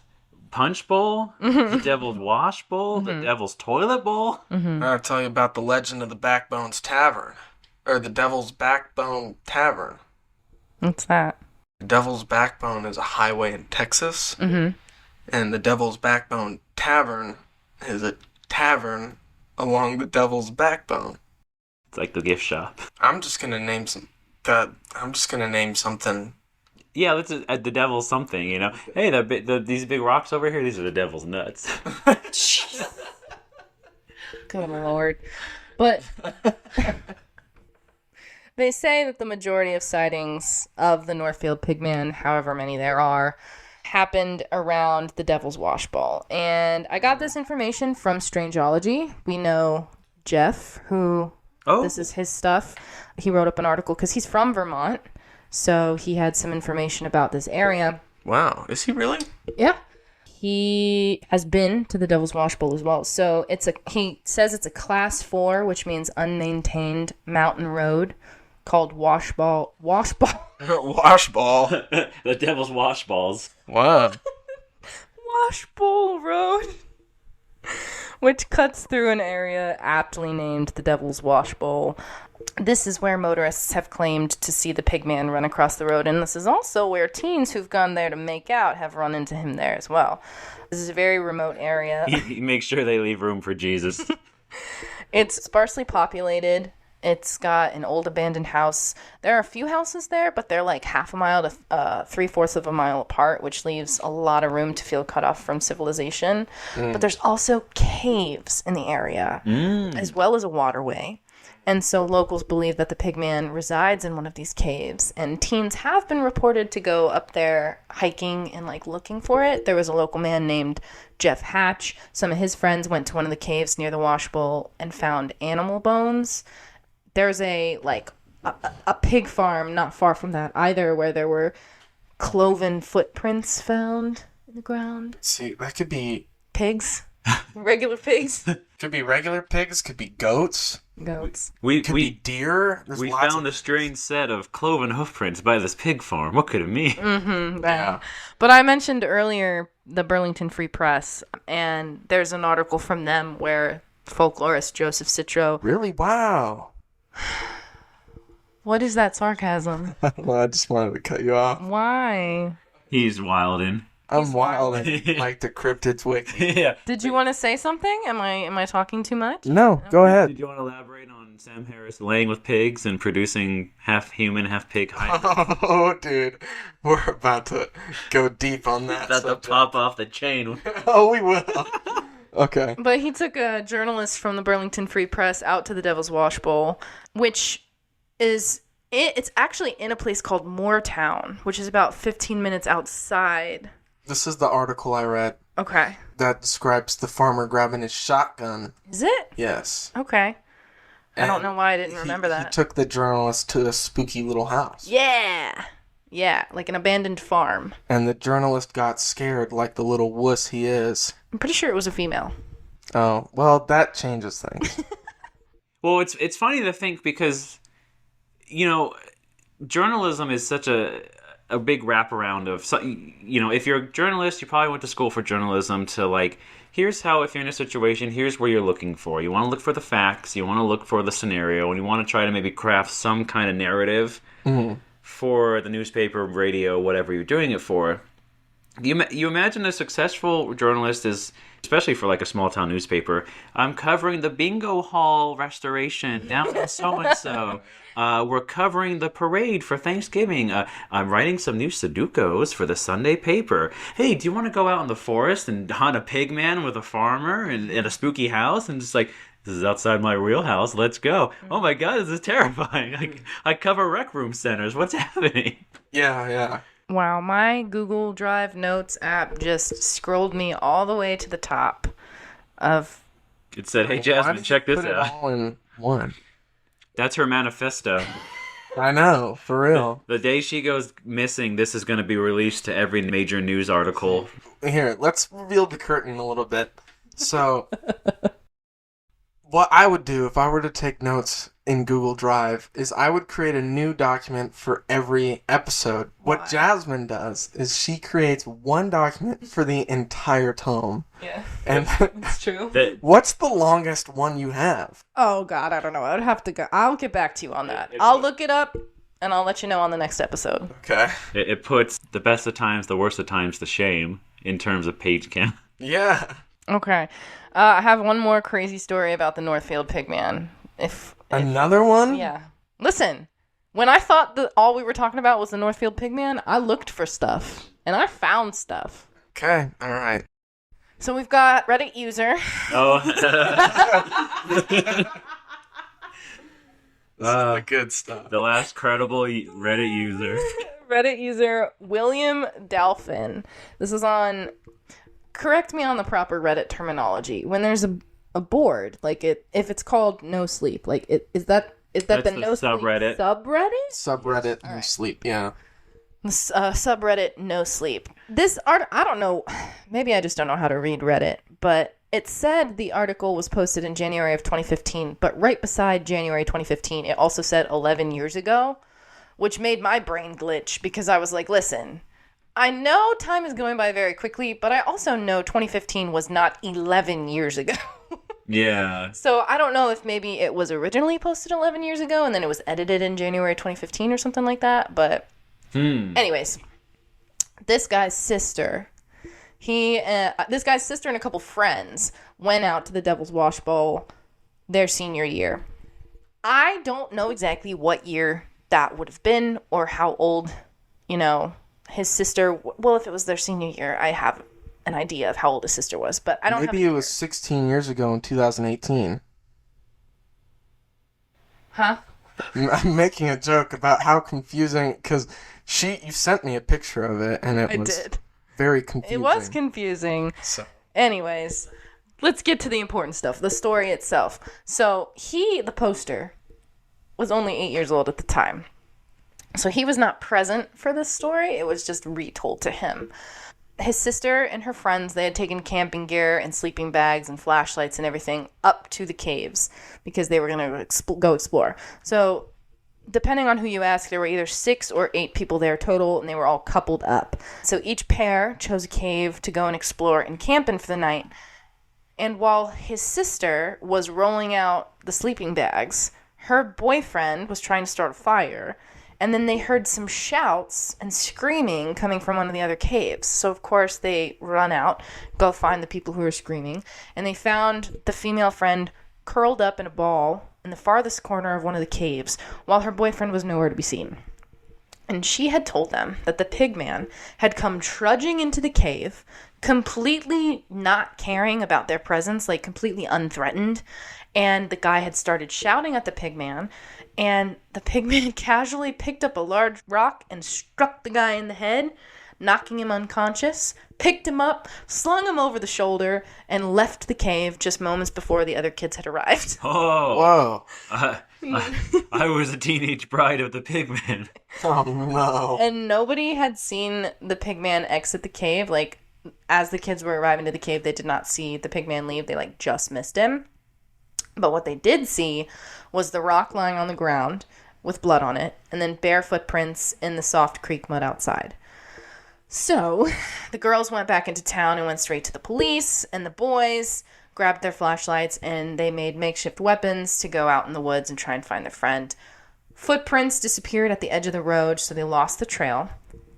Punch Bowl, the Devil's Wash Bowl, the Devil's Toilet Bowl. I'll tell you about the legend of the Backbones Tavern, or the Devil's Backbone Tavern. What's that? The Devil's Backbone is a highway in Texas, and the Devil's Backbone Tavern is a tavern along the Devil's Backbone. It's like the gift shop. I'm just gonna name something. Yeah, let's the devil's something, you know. Hey, these big rocks over here, these are the devil's nuts. Good Lord. But they say that the majority of sightings of the Northfield Pigman, however many there are, happened around the Devil's Washbowl. And I got this information from Strangeology. We know Jeff, who this is his stuff. He wrote up an article because he's from Vermont. So he had some information about this area. Wow, is he really? Yeah. He has been to the Devil's Washbowl as well. So he says it's a class 4, which means unmaintained mountain road called Washbowl. Washball. The devil's wash balls. Wow. Washbowl Road. Which cuts through an area aptly named the Devil's Washbowl. This is where motorists have claimed to see the Pigman run across the road, and this is also where teens who've gone there to make out have run into him there as well. This is a very remote area. Make sure they leave room for Jesus. It's sparsely populated. It's got an old abandoned house. There are a few houses there, but they're like half a mile to 3/4 of a mile apart, which leaves a lot of room to feel cut off from civilization. But there's also caves in the area, as well as a waterway. And so locals believe that the Pigman resides in one of these caves. And teens have been reported to go up there hiking and like looking for it. There was a local man named Jeff Hatch. Some of his friends went to one of the caves near the Washbowl and found animal bones. There's a pig farm not far from that either, where there were cloven footprints found in the ground. See, that could be Pigs. Regular pigs. Could be regular pigs. Could be goats. Goats. Could be deer. There's We lots found of... a strange set of cloven hoofprints by this pig farm. What could it mean? Yeah. But I mentioned earlier the Burlington Free Press, and there's an article from them where folklorist Joseph Citro... Really? Wow. What is that sarcasm? Well, I just wanted to cut you off. Why? He's wildin'. I'm wild and like the cryptids wiki. Yeah. Did you want to say something? Am I talking too much? No, go ahead. Did you want to elaborate on Sam Harris laying with pigs and producing half human, half pig hybrids? Oh, dude. We're about to go deep on that. About to subject. pop off the chain. Oh, we will. Okay. But he took a journalist from the Burlington Free Press out to the Devil's Washbowl, which is... It's actually in a place called Moortown, which is about 15 minutes outside. This is the article I read Okay. that describes the farmer grabbing his shotgun. Is it? Yes. Okay. I don't And know why I didn't remember He that. took the journalist to a spooky little house. Yeah. Yeah, like an abandoned farm. And the journalist got scared like the little wuss he is. I'm pretty sure it was a female. Oh, well, that changes things. Well, it's funny to think because, you know, journalism is such a big wraparound of, you know, if you're a journalist, you probably went to school for journalism to like, here's how, if you're in a situation, here's where you're looking for. You want to look for the facts, you want to look for the scenario, and you want to try to maybe craft some kind of narrative for the newspaper, radio, whatever you're doing it for. You imagine a successful journalist is, especially for like a small town newspaper, I'm covering the bingo hall restoration down in so-and-so. We're covering the parade for Thanksgiving. I'm writing some new Sudokus for the Sunday paper. Hey, do you want to go out in the forest and hunt a pig man with a farmer in a spooky house? And just like, this is outside my wheelhouse. Let's go. Oh my God, this is terrifying. I cover rec room centers. What's happening? Yeah. Wow, my Google Drive Notes app just scrolled me all the way to the top of... It said, hey, Why Jasmine, did check you this put out. it all in one? That's her manifesto. I know, for real. The day she goes missing, this is going to be released to every major news article. Here, let's reveal the curtain a little bit. So, what I would do if I were to take notes in Google Drive is I would create a new document for every episode. What Jasmine does is she creates one document for the entire tome. Yeah, And it's true. what's the longest one you have? Oh, God, I don't know. I would have to go... I'll get back to you on that. I'll look it up, and I'll let you know on the next episode. Okay. It puts the best of times, the worst of times to shame in terms of page count. Yeah. Okay. I have one more crazy story about the Northfield Pigman. If Another one? Yeah. Listen, when I thought that all we were talking about was the Northfield Pigman, I looked for stuff, and I found stuff. Okay, alright. So we've got Reddit user. Oh. This is the good stuff. The last credible Reddit user. Reddit user William Dalphin. This is on... Correct me on the proper Reddit terminology. When there's a board, like if it's called No Sleep, like is that That's the the No subreddit. Sleep subreddit? Subreddit Alright. sleep, yeah. Subreddit No Sleep. This art, I don't know, maybe I just don't know how to read Reddit, but it said the article was posted in January of 2015, but right beside January 2015, it also said 11 years ago, which made my brain glitch because I was like, listen, I know time is going by very quickly, but I also know 2015 was not 11 years ago. Yeah. So I don't know if maybe it was originally posted 11 years ago and then it was edited in January 2015 or something like that, but... Anyways, this guy's sister, this guy's sister and a couple friends went out to the Devil's Washbowl their senior year. I don't know exactly what year that would have been or how old, his sister. Well, if it was their senior year, I have an idea of how old his sister was, but I don't have. Maybe it was 16 years ago in 2018. Huh? I'm making a joke about how confusing, because you sent me a picture of it, and it was very confusing. It was confusing. So. Anyways, let's get to the important stuff, the story itself. So the poster, was only 8 years old at the time. So he was not present for this story. It was just retold to him. His sister and her friends, they had taken camping gear and sleeping bags and flashlights and everything up to the caves because they were going to go explore. So depending on who you ask, there were either 6 or 8 people there total, and they were all coupled up. So each pair chose a cave to go and explore and camp in for the night. And while his sister was rolling out the sleeping bags, her boyfriend was trying to start a fire. And then they heard some shouts and screaming coming from one of the other caves. So, of course, they run out, go find the people who are screaming. And they found the female friend curled up in a ball in the farthest corner of one of the caves, while her boyfriend was nowhere to be seen. And she had told them that the Pigman had come trudging into the cave, completely not caring about their presence, like completely unthreatened. And the guy had started shouting at the Pigman, and the Pigman casually picked up a large rock and struck the guy in the head, knocking him unconscious, picked him up, slung him over the shoulder, and left the cave just moments before the other kids had arrived. Oh. Whoa. I was a teenage bride of the Pigman. Oh, no. And nobody had seen the Pigman exit the cave. Like, as the kids were arriving to the cave, they did not see the Pigman leave. They, just missed him. But what they did see was the rock lying on the ground with blood on it, and then bare footprints in the soft creek mud outside. So the girls went back into town and went straight to the police, and the boys grabbed their flashlights, and they made makeshift weapons to go out in the woods and try and find their friend. Footprints disappeared at the edge of the road, so they lost the trail.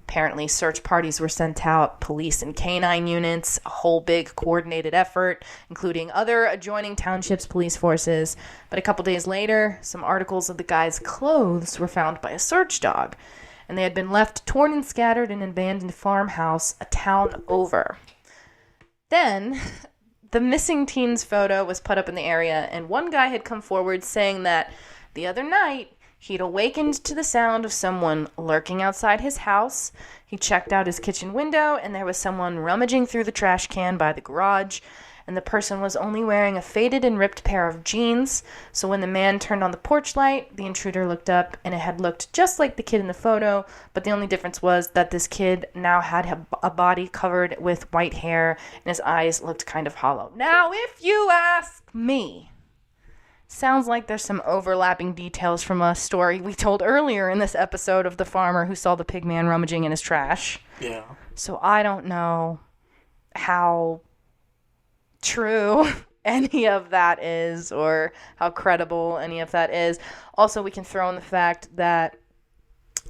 Apparently, search parties were sent out, police and canine units, a whole big coordinated effort, including other adjoining townships' police forces. But a couple days later, some articles of the guy's clothes were found by a search dog, and they had been left torn and scattered in an abandoned farmhouse a town over. Then, the missing teen's photo was put up in the area, and one guy had come forward saying that the other night, he'd awakened to the sound of someone lurking outside his house. He checked out his kitchen window, and there was someone rummaging through the trash can by the garage, and the person was only wearing a faded and ripped pair of jeans. So when the man turned on the porch light, the intruder looked up, and it had looked just like the kid in the photo, but the only difference was that this kid now had a body covered with white hair, and his eyes looked kind of hollow. Now, if you ask me, sounds like there's some overlapping details from a story we told earlier in this episode of the farmer who saw the Pigman rummaging in his trash. Yeah. So I don't know how true any of that is or how credible any of that is. Also, we can throw in the fact that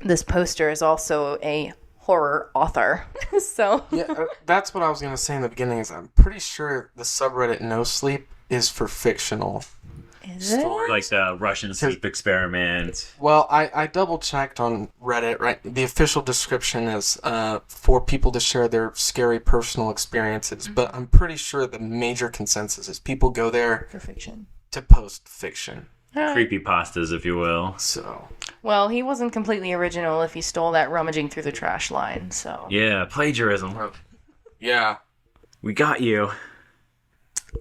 this poster is also a horror author. So Yeah, that's what I was going to say in the beginning is I'm pretty sure the subreddit No Sleep is for fictional. is it? Like the Russian sleep experiment. Well, I double checked on Reddit, right? The official description is for people to share their scary personal experiences, but I'm pretty sure the major consensus is people go there For fiction. to post fiction. Creepypastas, if you will. So, Well, he wasn't completely original if he stole that rummaging through the trash line, so. Yeah, plagiarism. yeah. We got you.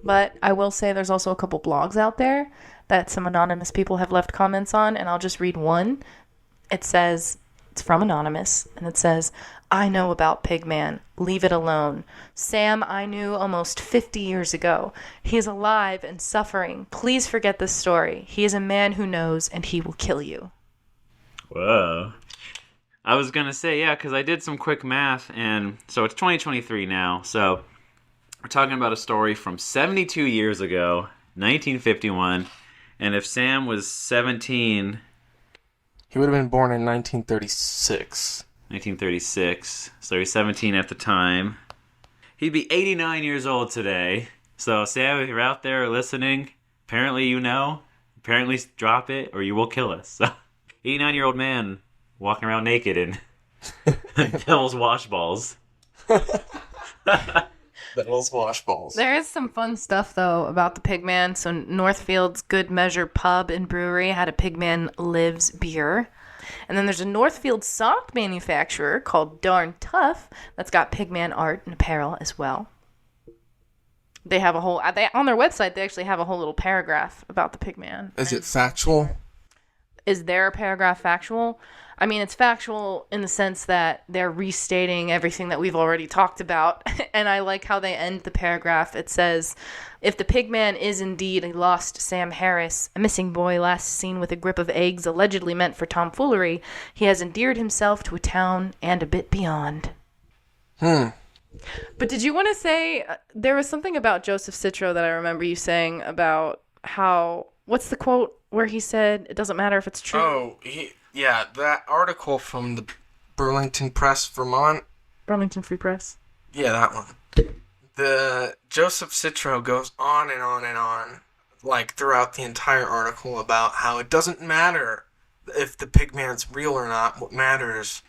But I will say there's also a couple blogs out there that some anonymous people have left comments on, and I'll just read one. It says, it's from Anonymous, and it says, I know about Pigman. Leave it alone. Sam I knew almost 50 years ago. He is alive and suffering. Please forget this story. He is a man who knows, and he will kill you. Whoa. I was going to say, yeah, because I did some quick math, and so it's 2023 now, so we're talking about a story from 72 years ago, 1951, and if Sam was 17... He would have been born in 1936. 1936, so he's 17 at the time. He'd be 89 years old today. So Sam, if you're out there listening, apparently you know, Apparently drop it or you will kill us. 89-year-old man walking around naked in devil's washballs. Devil's washballs. There is some fun stuff, though, about the Pigman. So Northfield's Good Measure Pub and Brewery had a Pigman Lives beer. And then there's a Northfield sock manufacturer called Darn Tough that's got Pigman art and apparel as well. They have a whole... on their website, they actually have a whole little paragraph about the Pigman. Is it factual? Is their paragraph factual? I mean, it's factual in the sense that they're restating everything that we've already talked about. And I like how they end the paragraph. It says, if the Pigman is indeed a lost Sam Harris, a missing boy last seen with a grip of eggs allegedly meant for tomfoolery, he has endeared himself to a town and a bit beyond. But did you want to say, there was something about Joseph Citro that I remember you saying about how, what's the quote where he said, it doesn't matter if it's true? Oh, yeah, that article from the Burlington Press, Vermont. Burlington Free Press. Yeah, that one. The Joseph Citro goes on and on and on, like throughout the entire article about how it doesn't matter if the Pigman's real or not. What matters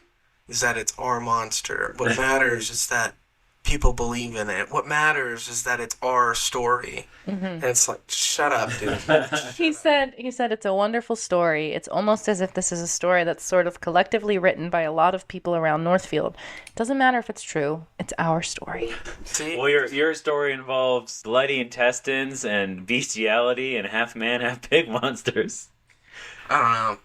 is that it's our monster. What matters is that people believe in it. What matters is that it's our story. And it's like, shut up, dude. He said it's a wonderful story. It's almost as if this is a story that's sort of collectively written by a lot of people around Northfield. It doesn't matter if it's true. It's our story. See? Well, your story involves bloody intestines and bestiality and half man, half pig monsters. I don't know.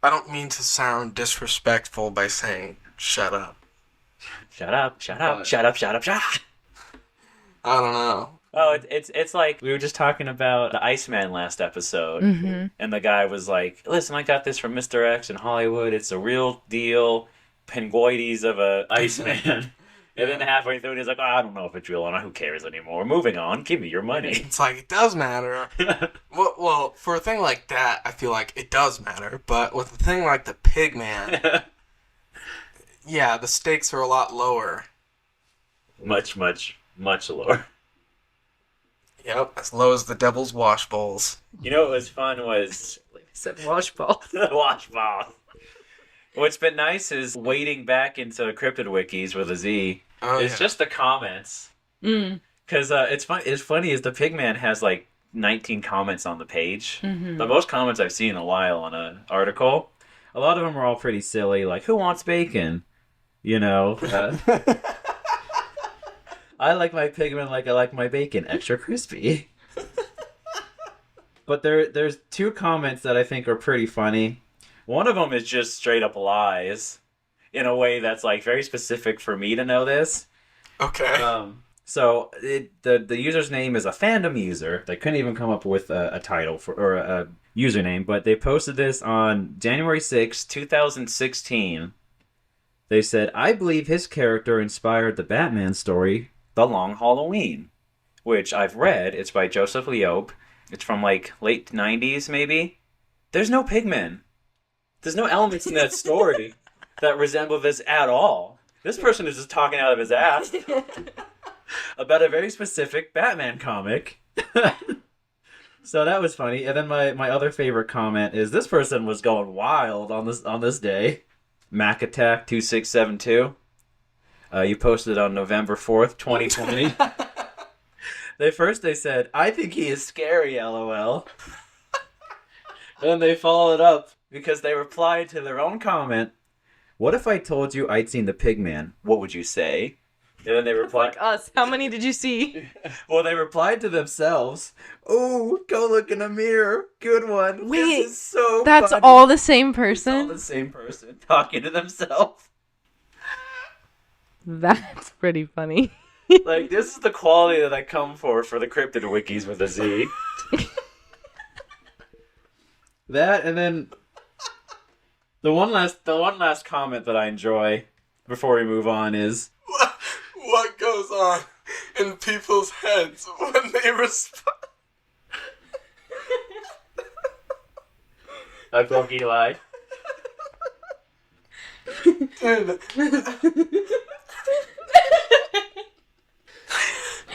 I don't mean to sound disrespectful by saying, shut up. Shut up, shut up, shut up, shut up, shut up. I don't know. Oh, it's like we were just talking about the Iceman last episode, and the guy was like, "Listen, I got this from Mr. X in Hollywood. It's a real deal, penguoides of a Iceman." And then halfway through, he's like, I don't know if it's real or not. Who cares anymore? Moving on. Give me your money. It's like, it does matter. Well, for a thing like that, I feel like it does matter. But with a thing like the Pigman, yeah, the stakes are a lot lower. Much, much, much lower. Yep, as low as the Devil's Washbowls. You know what was fun was... I said washball. Washball. What's been nice is wading back into Cryptid wikis with a Z. Oh, It's just the comments. Because it's funny is the Pigman has like 19 comments on the page. The most comments I've seen in a while on an article. A lot of them are all pretty silly, like, who wants bacon? You know? I like my Pigman like I like my bacon, extra crispy. But there's two comments that I think are pretty funny. One of them is just straight up lies in a way that's like very specific for me to know this. Okay. So the user's name is a fandom user. They couldn't even come up with a title or a username, but they posted this on January 6, 2016. They said, I believe his character inspired the Batman story, The Long Halloween, which I've read. It's by Joseph Leob. It's from like late 90s maybe. There's no Pigman. There's no elements in that story that resemble this at all. This person is just talking out of his ass about a very specific Batman comic. So that was funny. And then my other favorite comment is this person was going wild on this day. Mac Attack 2672. You posted on November 4th, 2020. They said, I think he is scary, LOL. And then they followed up because they replied to their own comment, what if I told you I'd seen the Pigman? What would you say? And then they replied... Like us. How many did you see? Well, they replied to themselves, oh, go look in a mirror. Good one. Wait, this is so that's funny. all the same It's person? all the same person talking to themselves. That's pretty funny. Like, this is the quality that I come for the Cryptid wikis with a Z. That, and then the one last comment that I enjoy before we move on is What goes on in people's heads when they respond? I broke Eli. Dude.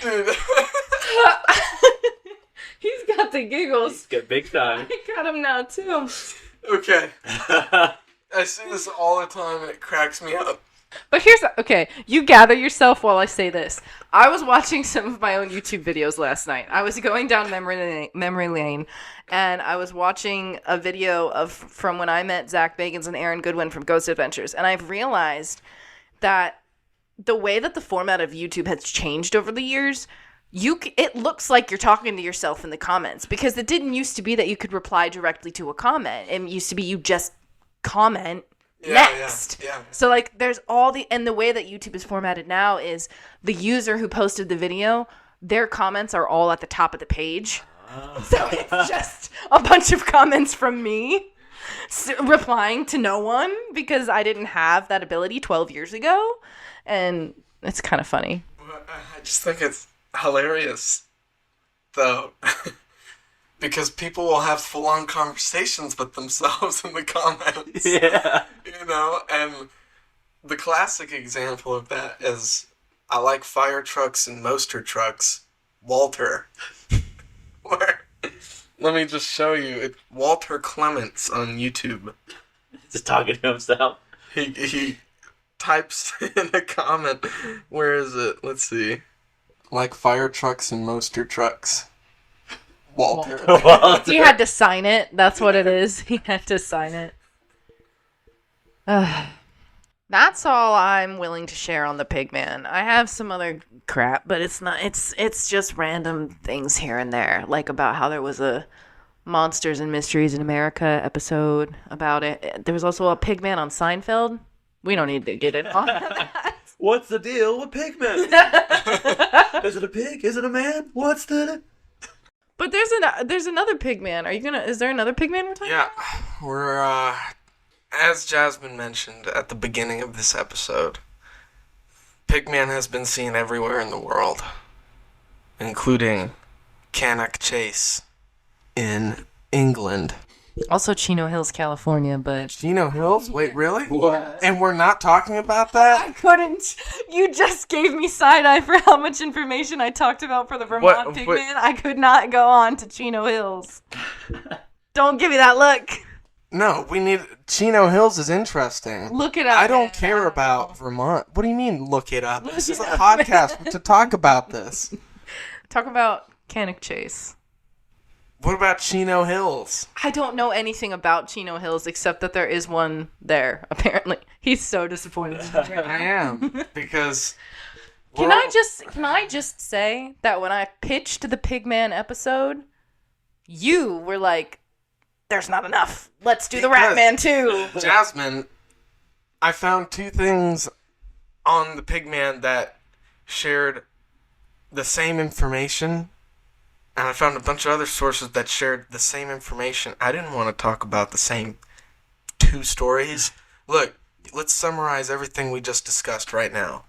Dude. He's got the giggles. Get big time. I at him now, too. Okay. I see this all the time and it cracks me up. But here's... Okay, you gather yourself while I say this. I was watching some of my own YouTube videos last night. I was going down memory lane, and I was watching a video from when I met Zach Bagans and Aaron Goodwin from Ghost Adventures, and I've realized that the way that the format of YouTube has changed over the years, it looks like you're talking to yourself in the comments, because it didn't used to be that you could reply directly to a comment. It used to be you just comment next. Yeah. So like there's and the way that YouTube is formatted now is the user who posted the video, their comments are all at the top of the page. So it's just a bunch of comments from me replying to no one, because I didn't have that ability 12 years ago, and it's kind of funny. I just think it's hilarious, though, because people will have full-on conversations with themselves in the comments. Yeah. You know, and the classic example of that is, I like fire trucks and moster trucks, Walter. Where, let me just show you. It's Walter Clements on YouTube. Just talking to himself. He types in a comment. Where is it? Let's see. Like fire trucks and moster trucks. Walter. He had to sign it. That's what it is. He had to sign it. That's all I'm willing to share on the Pigman. I have some other crap, but it's not. It's just random things here and there, like about how there was a Monsters and Mysteries in America episode about it. There was also a Pigman on Seinfeld. We don't need to get it on that. What's the deal with Pigman? Is it a pig? Is it a man? What's the... But there's another Pigman. Is there another Pigman we're talking about? Yeah, we're, as Jasmine mentioned at the beginning of this episode, Pigman has been seen everywhere in the world, including Cannock Chase in England. Also Chino Hills, California, but... Chino Hills? Wait, really? What? And we're not talking about that? I couldn't. You just gave me side-eye for how much information I talked about for the Vermont Pigman. I could not go on to Chino Hills. Don't give me that look. No, we need... Chino Hills is interesting. Look it up. I don't care about Vermont. What do you mean, look it up? This is a podcast to talk about this. Talk about Cannock Chase. What about Chino Hills? I don't know anything about Chino Hills except that there is one there, apparently. He's so disappointed. I am, because... Can I just say that when I pitched the Pigman episode, you were like, there's not enough. Let's do the Ratman too. Jasmine, I found two things on the Pigman that shared the same information, and I found a bunch of other sources that shared the same information. I didn't want to talk about the same two stories. Look, let's summarize everything we just discussed right now.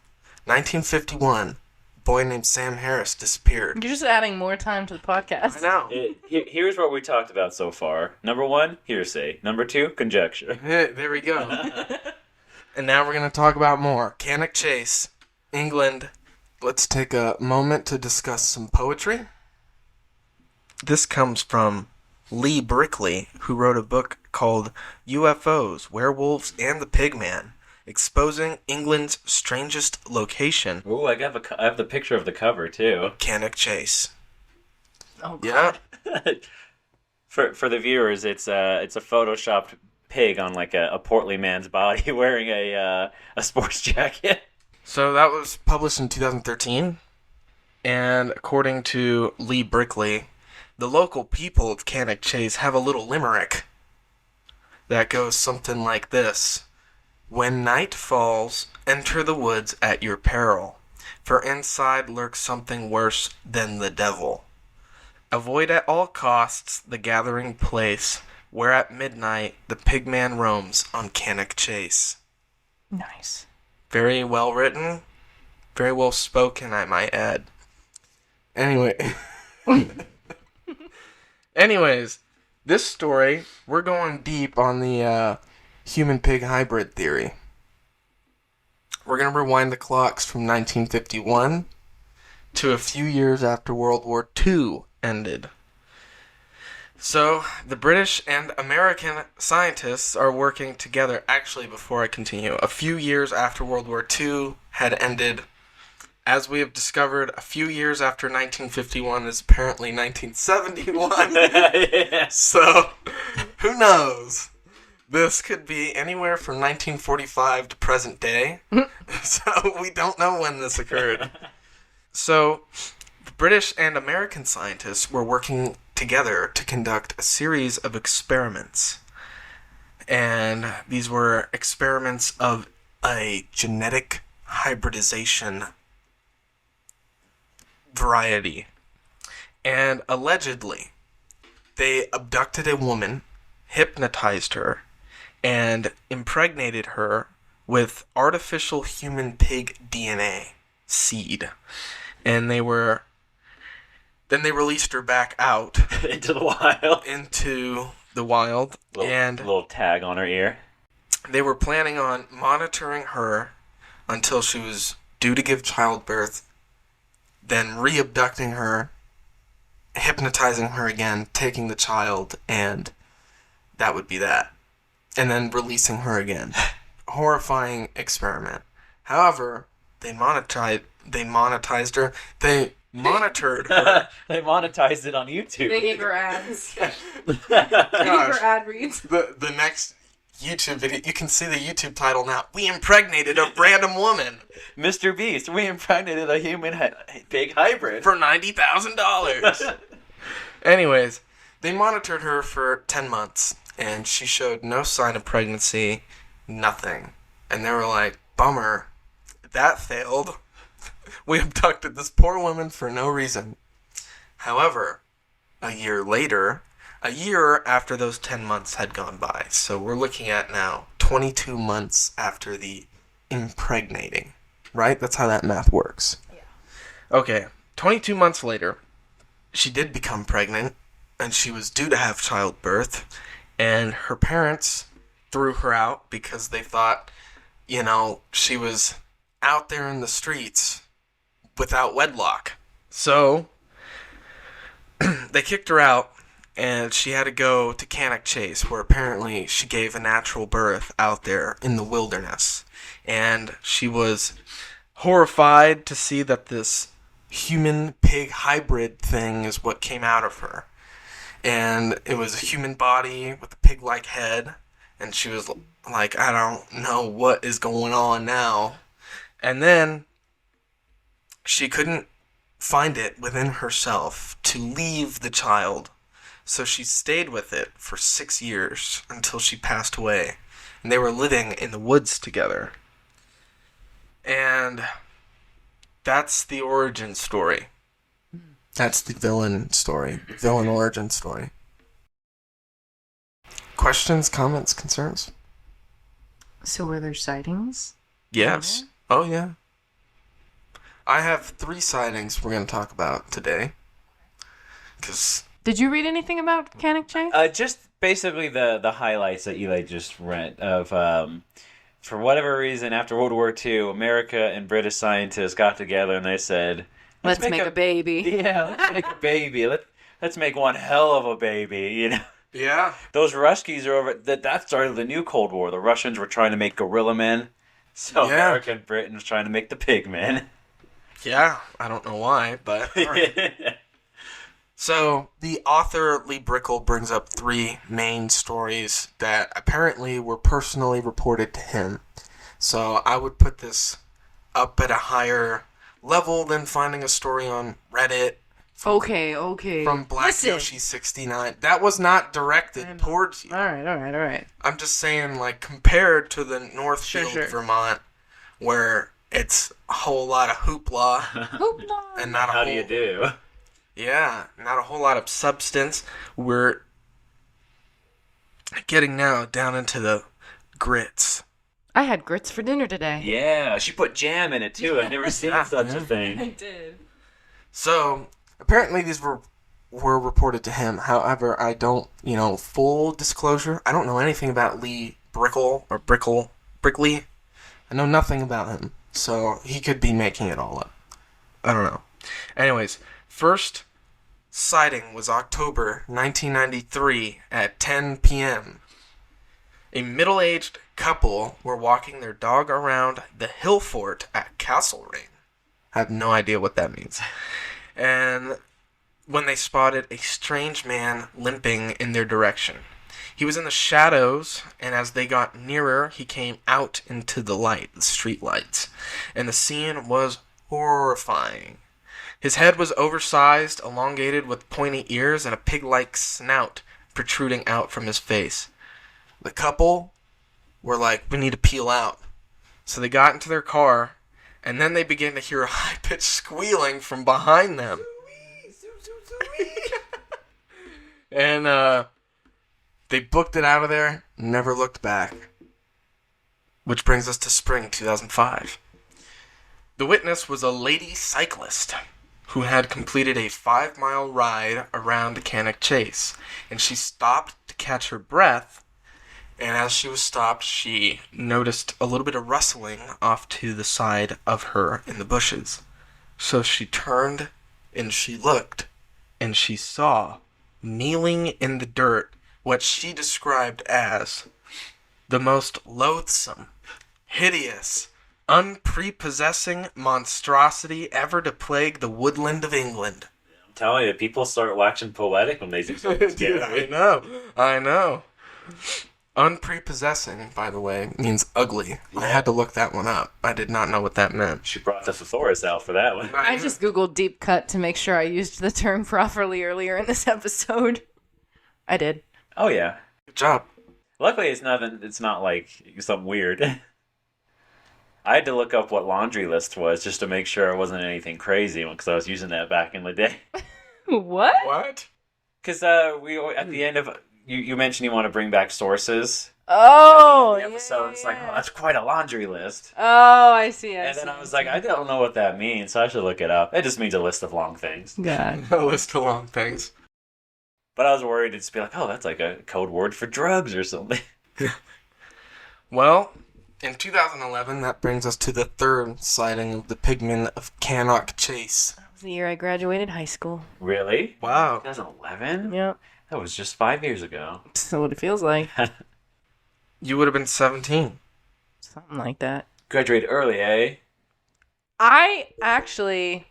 1951, a boy named Sam Harris disappeared. You're just adding more time to the podcast. I know. Here's what we talked about so far. Number 1, hearsay. Number 2, conjecture. Hey, there we go. And now we're going to talk about more. Cannock Chase, England. Let's take a moment to discuss some poetry. This comes from Lee Brickley, who wrote a book called UFOs, Werewolves, and the Pigman, exposing England's strangest location. Ooh, I have the picture of the cover too. Cannock Chase. Oh, God. Yeah. For the viewers, it's a photoshopped pig on like a portly man's body wearing a sports jacket. So that was published in 2013, and according to Lee Brickley, the local people of Cannock Chase have a little limerick that goes something like this. When night falls, enter the woods at your peril, for inside lurks something worse than the devil. Avoid at all costs the gathering place, where at midnight the Pigman roams on Cannock Chase. Nice. Very well written, very well spoken, I might add. Anyways, this story, we're going deep on the human-pig hybrid theory. We're going to rewind the clocks from 1951 to a few years after World War II ended. So, the British and American scientists are working together. Actually, before I continue, a few years after World War II had ended, as we have discovered, a few years after 1951 is apparently 1971. Yeah. So, who knows? This could be anywhere from 1945 to present day. So, we don't know when this occurred. So, the British and American scientists were working together to conduct a series of experiments. And these were experiments of a genetic hybridization variety. And allegedly, they abducted a woman, hypnotized her, and impregnated her with artificial human pig DNA seed. And then they released her back out Into the wild. into the wild, and Little tag on her ear. they were planning on monitoring her until she was due to give childbirth, then re-abducting her, hypnotizing her again, taking the child, and that would be that. And then releasing her again. Horrifying experiment. However, they monetized her. They monitored her. They monetized it on YouTube. They gave her ads. They gave her ad reads. The next YouTube video, you can see the YouTube title now. We impregnated a random woman Mr. Beast, we impregnated a human pig hybrid. for $90,000. Anyways, they monitored her for 10 months, and she showed no sign of pregnancy, nothing. And they were like, bummer, that failed. We abducted this poor woman for no reason. However, a year after those 10 months had gone by, so we're looking at now 22 months after the impregnating, right? That's how that math works. Yeah. Okay, 22 months later, she did become pregnant, and she was due to have childbirth, and her parents threw her out because they thought, she was out there in the streets without wedlock. So, they kicked her out, and she had to go to Cannock Chase, where apparently she gave a natural birth out there in the wilderness. And she was horrified to see that this human-pig hybrid thing is what came out of her. And it was a human body with a pig-like head, and she was like, I don't know what is going on now. And then she couldn't find it within herself to leave the child. So she stayed with it for 6 years until she passed away. And they were living in the woods together. And that's the origin story. That's the villain story. The villain origin story. Questions, comments, concerns? So were there sightings? Yes. Oh, yeah. I have 3 sightings we're going to talk about today. Because... Did you read anything about Cannock Chase? Just basically the highlights that Eli just read of, for whatever reason, after World War II, America and British scientists got together and they said, Let's make a baby. Yeah, let's make a baby. Let's make one hell of a baby, Yeah. Those Ruskies are over. That started the new Cold War. The Russians were trying to make gorilla men. So Yeah. America and Britain was trying to make the pigmen. Yeah. I don't know why, but... all right. So, the author Lee Brickell brings up 3 main stories that apparently were personally reported to him. So, I would put this up at a higher level than finding a story on Reddit. Okay. From Black Listen. Yoshi 69. That was not directed towards you. All right. I'm just saying, compared to the Northfield, Sure. Vermont, where it's a whole lot of hoopla. Hoopla. And not a How whole... do you do? Yeah, not a whole lot of substance. We're getting now down into the grits. I had grits for dinner today. Yeah, she put jam in it too. I've never seen such a thing. did. So, apparently these were reported to him. However, I don't, full disclosure, I don't know anything about Lee Brickley. I know nothing about him. So, he could be making it all up. I don't know. Anyways, first sighting was October 1993 at 10 p.m. A middle-aged couple were walking their dog around the hill fort at Castle Ring. I have no idea what that means. And when they spotted a strange man limping in their direction. He was in the shadows, and as they got nearer, he came out into the light, the street lights. And the scene was horrifying. His head was oversized, elongated with pointy ears, and a pig-like snout protruding out from his face. The couple were like, we need to peel out. So they got into their car, and then they began to hear a high-pitched squealing from behind them. And they booked it out of there, never looked back. Which brings us to spring 2005. The witness was a lady cyclist who had completed a 5-mile ride around Cannock Chase, and she stopped to catch her breath, and as she was stopped, she noticed a little bit of rustling off to the side of her in the bushes. So she turned and she looked, and she saw, kneeling in the dirt, what she described as the most loathsome, hideous, unprepossessing monstrosity ever to plague the woodland of England. I'm telling you, people start waxing poetic when they see something scary. I know. Unprepossessing, by the way, means ugly. Yeah. I had to look that one up. I did not know what that meant. She brought the thesaurus out for that one. I just Googled deep cut to make sure I used the term properly earlier in this episode. I did. Oh, yeah. Good job. Luckily, it's not like something weird. I had to look up what laundry list was just to make sure it wasn't anything crazy because I was using that back in the day. What? What? Because we at the end of you mentioned you want to bring back sources. Oh, the episode. It's like, oh, that's quite a laundry list. Oh, I see. And then I was like, I don't know what that means, so I should look it up. It just means a list of long things. God. A list of long things. But I was worried it'd just be like, oh, that's like a code word for drugs or something. Well, in 2011, that brings us to the third sighting of the Pigman of Cannock Chase. That was the year I graduated high school. Really? Wow. 2011? Yep. That was just 5 years ago. That's what it feels like. You would have been 17. Something like that. Graduated early, eh? I actually,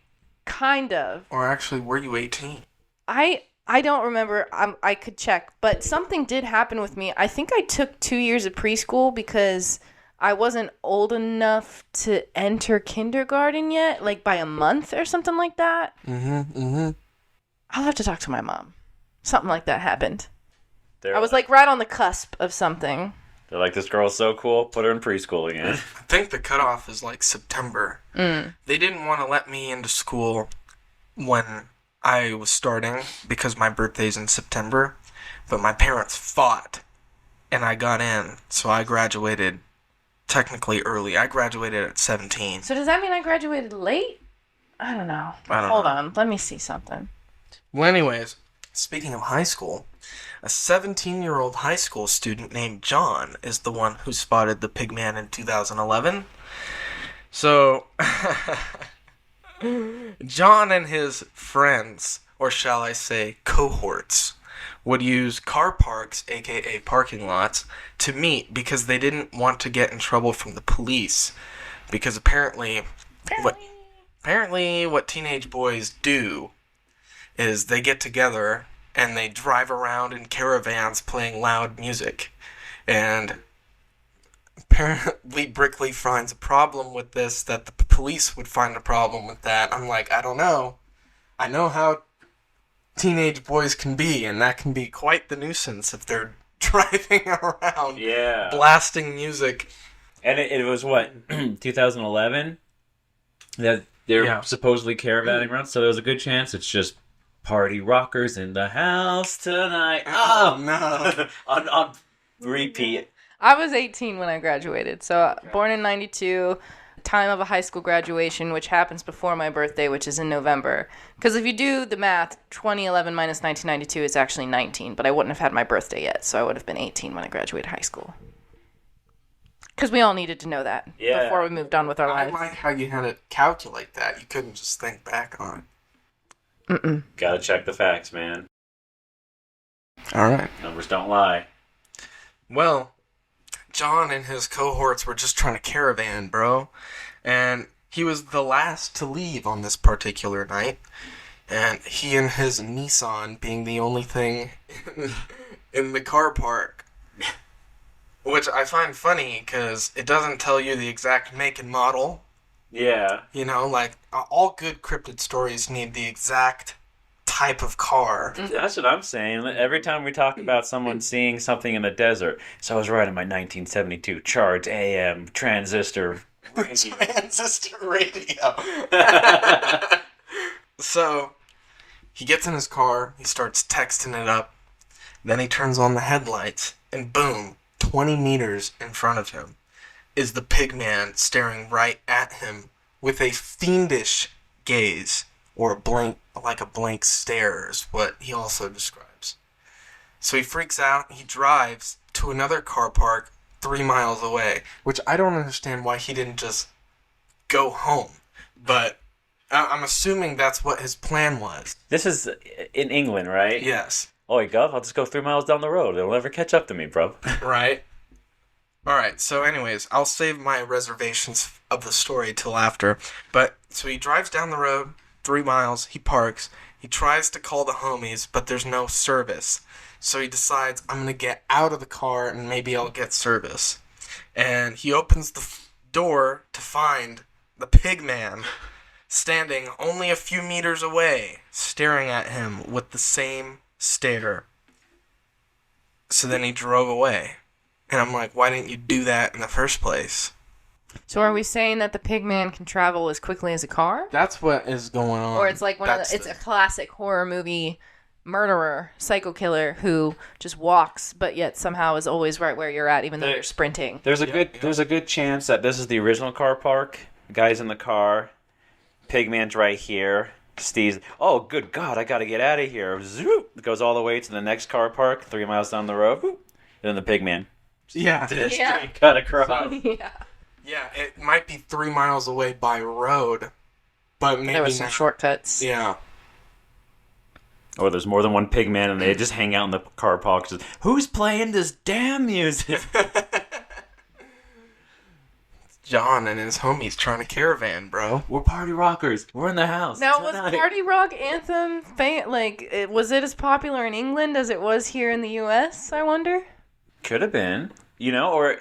kind of. Or actually, were you 18? I don't remember. I could check. But something did happen with me. I think I took 2 years of preschool because I wasn't old enough to enter kindergarten yet, like by a month or something like that. I'll have to talk to my mom. Something like that happened. I was like right on the cusp of something. They're like, this girl's so cool, put her in preschool again. I think the cutoff is like September. They didn't want to let me into school when I was starting because my birthday's in September, but my parents fought and I got in, so I graduated technically early. I graduated at 17. So does that mean I graduated late? I don't know. Hold on, let me see something. Well, anyways, speaking of high school, a 17-year-old high school student named John is the one who spotted the Pigman in 2011. So, John and his friends, or shall I say cohorts, would use car parks, aka parking lots, to meet because they didn't want to get in trouble from the police. Because apparently what teenage boys do is they get together and they drive around in caravans playing loud music. And apparently Brickley finds a problem with this, that the police would find a problem with that. I'm like, I don't know. I know how teenage boys can be, and that can be quite the nuisance if they're driving around blasting music. And it was what, 2011? That they're supposedly caravanning around, so there was a good chance it's just party rockers in the house tonight. Oh no. on repeat. I was 18 when I graduated, so born in 92, time of a high school graduation, which happens before my birthday, which is in November. Because if you do the math, 2011 minus 1992 is actually 19, but I wouldn't have had my birthday yet, so I would have been 18 when I graduated high school. Because we all needed to know that before we moved on with our lives. I like how you had to calculate that. You couldn't just think back on it. Gotta check the facts, man. All right. Numbers don't lie. Well, John and his cohorts were just trying to caravan, bro. And he was the last to leave on this particular night. And he and his Nissan being the only thing in the car park. Which I find funny because it doesn't tell you the exact make and model. Yeah. You know, like, all good cryptid stories need the exact type of car. That's what I'm saying. Every time we talk about someone seeing something in the desert, so I was riding my 1972 Charge AM transistor radio. Transistor radio. So, he gets in his car, he starts texting it up, then he turns on the headlights, and boom, 20 meters in front of him is the Pigman staring right at him with a fiendish gaze, or a blank stare is what he also describes. So he freaks out, he drives to another car park 3 miles away, which I don't understand why he didn't just go home, but I'm assuming that's what his plan was. This is in England, right? Yes. Oi, Gov, I'll just go 3 miles down the road. It'll never catch up to me, bro. Right? Alright, so anyways, I'll save my reservations of the story till after. But, so he drives down the road, 3 miles, he parks, he tries to call the homies, but there's no service. So he decides, I'm gonna get out of the car and maybe I'll get service. And he opens the door to find the Pigman standing only a few meters away, staring at him with the same stare. So then he drove away. And I'm like, why didn't you do that in the first place? So are we saying that the Pigman can travel as quickly as a car? That's what is going on. Or it's like it's a classic horror movie murderer, psycho killer who just walks, but yet somehow is always right where you're at, even though you're sprinting. There's a good chance that this is the original car park. The guy's in the car. Pigman's right here. Steve's, oh, good God, I gotta get out of here. Zoop! It goes all the way to the next car park, 3 miles down the road. Whoop. And then the Pigman. Yeah. Yeah. Cut across. Yeah. Yeah, it might be 3 miles away by road, but maybe There was some shortcuts. Yeah. Or there's more than one Pigman and they just hang out in the car park. Just, who's playing this damn music? John and his homies trying to caravan, bro. We're party rockers. We're in the house. Now, was Party Rock Anthem, was it as popular in England as it was here in the U.S., I wonder? Could have been. You know, or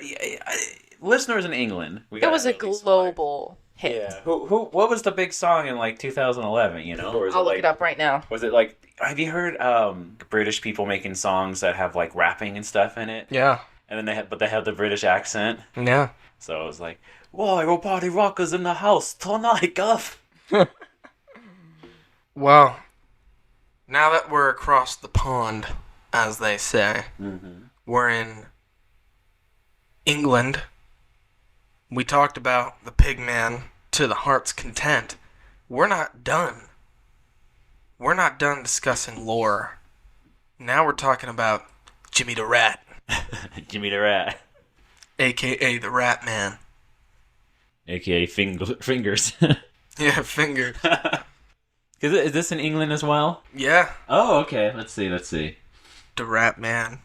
listeners in England. It was a global hit. Yeah. What was the big song in like 2011, you know? Or is I'll it look like, it up right now. Was it like, have you heard British people making songs that have like rapping and stuff in it? Yeah. And then they have the British accent. Yeah. So it was like, why, we're party rockers in the house tonight, Guff. Well, now that we're across the pond, as they say, we're in England. We talked about the Pigman to the heart's content. We're not done. We're not done discussing lore. Now we're talking about Jimmy the Rat. Jimmy the Rat. A.K.A. the Rat Man. A.K.A. Fingers. Yeah, fingers. Is this in England as well? Yeah. Oh, okay. Let's see. The Rat Man.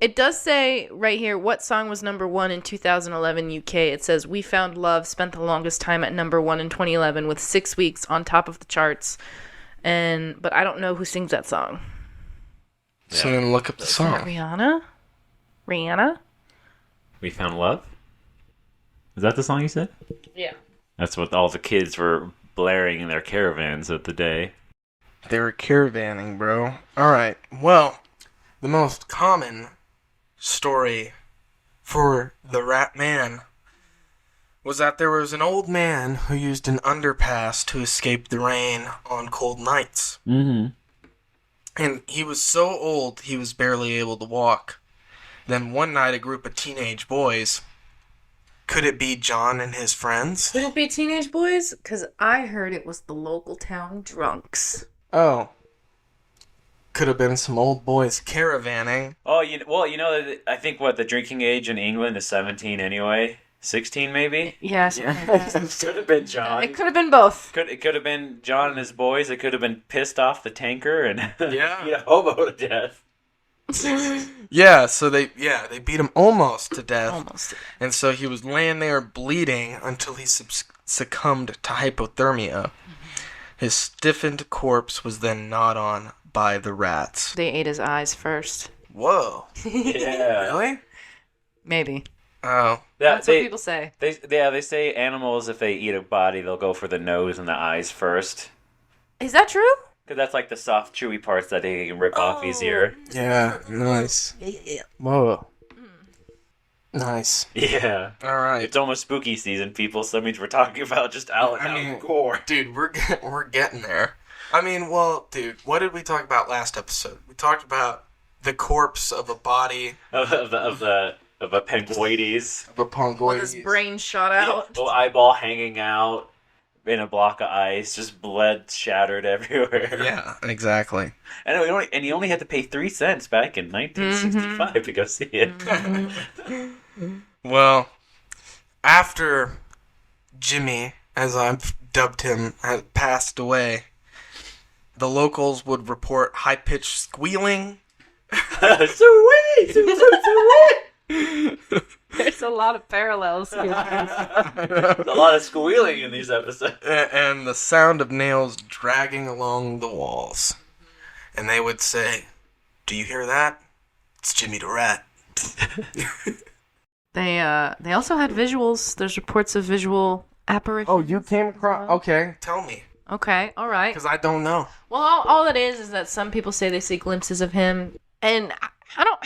It does say right here, what song was number 1 in 2011 UK? It says, We Found Love spent the longest time at number 1 in 2011 with 6 weeks on top of the charts. But I don't know who sings that song. So then look up the song. Rihanna? We Found Love? Is that the song you said? Yeah. That's what all the kids were blaring in their caravans of the day. They were caravanning, bro. Alright, well, the most common story for the Rat Man was that there was an old man who used an underpass to escape the rain on cold nights. Mm-hmm. And he was so old he was barely able to walk. Then one night a group of teenage boys, could it be John and his friends? Could it be teenage boys? Because I heard it was the local town drunks. Oh. Could have been some old boys caravanning. Oh, I think the drinking age in England is 17 anyway. 16 maybe? Yes. Could have been John. It could have been both. It could have been John and his boys. It could have been pissed off the tanker and Yeah. beat a hobo to death. Yeah, so they beat him almost to death. Almost. And so he was laying there bleeding until he succumbed to hypothermia. His stiffened corpse was then gnawed on by the rats. They ate his eyes first. Whoa. Yeah. Really? Maybe. Oh. That's what people say. They say animals, if they eat a body, they'll go for the nose and the eyes first. Is that true? Because that's like the soft, chewy parts that they can rip off easier. Yeah, nice. Whoa. Nice. Yeah. All right. It's almost spooky season, people, so that means we're talking about just out gore. Dude, we're getting there. I mean, well, dude, what did we talk about last episode? We talked about the corpse of a body of a penguoides. of a pongoides. With his brain shot out. Little eyeball hanging out in a block of ice, just blood shattered everywhere. Yeah, exactly. And he only had to pay 3 cents back in 1965 to go see it. Well, after Jimmy, as I've dubbed him, had passed away, the locals would report high-pitched squealing. Sweet! There's a lot of parallels here. A lot of squealing in these episodes. And the sound of nails dragging along the walls. And they would say, "Do you hear that? It's Jimmy the Rat." They also had visuals. There's reports of visual apparitions. Oh, you came across... Okay, tell me. Okay, all right. Because I don't know. Well, all it is that some people say they see glimpses of him, and I don't.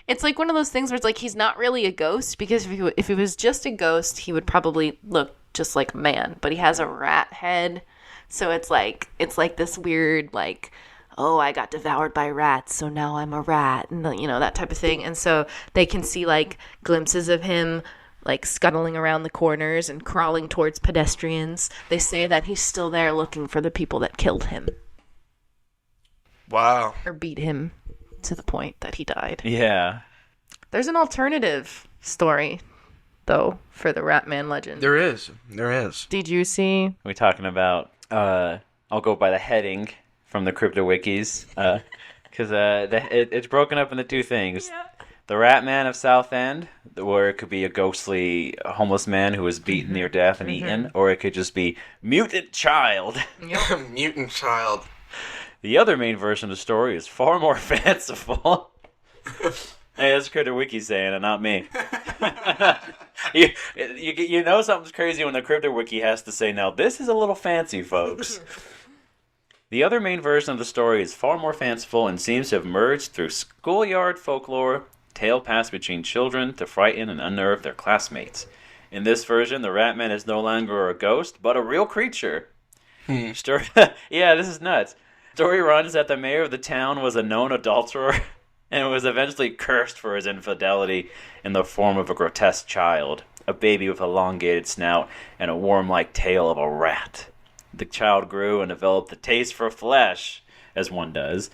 It's like one of those things where it's like he's not really a ghost, because if he was just a ghost, he would probably look just like a man, but he has a rat head, so it's like this weird like, oh, I got devoured by rats, so now I'm a rat, and that type of thing, and so they can see like glimpses of him like scuttling around the corners and crawling towards pedestrians. They say that he's still there looking for the people that killed him. Wow. Or beat him to the point that he died. Yeah. There's an alternative story, though, for the Ratman legend. There is. Did you see? We're talking about, I'll go by the heading from the Crypto Wikis, because it's broken up into 2 things. Yeah. The Ratman of Southend, where it could be a ghostly homeless man who was beaten near death and eaten, or it could just be Mutant Child. Yep. Mutant Child. The other main version of the story is far more fanciful. Hey, that's Crypto Wiki saying it, not me. You know something's crazy when the Crypto Wiki has to say, now this is a little fancy, folks. The other main version of the story is far more fanciful and seems to have merged through schoolyard folklore, tale passed between children to frighten and unnerve their classmates. In this version, the Ratman is no longer a ghost, but a real creature. Story, yeah, this is nuts. Story runs that the mayor of the town was a known adulterer and was eventually cursed for his infidelity in the form of a grotesque child, a baby with an elongated snout and a worm-like tail of a rat. The child grew and developed the taste for flesh, as one does.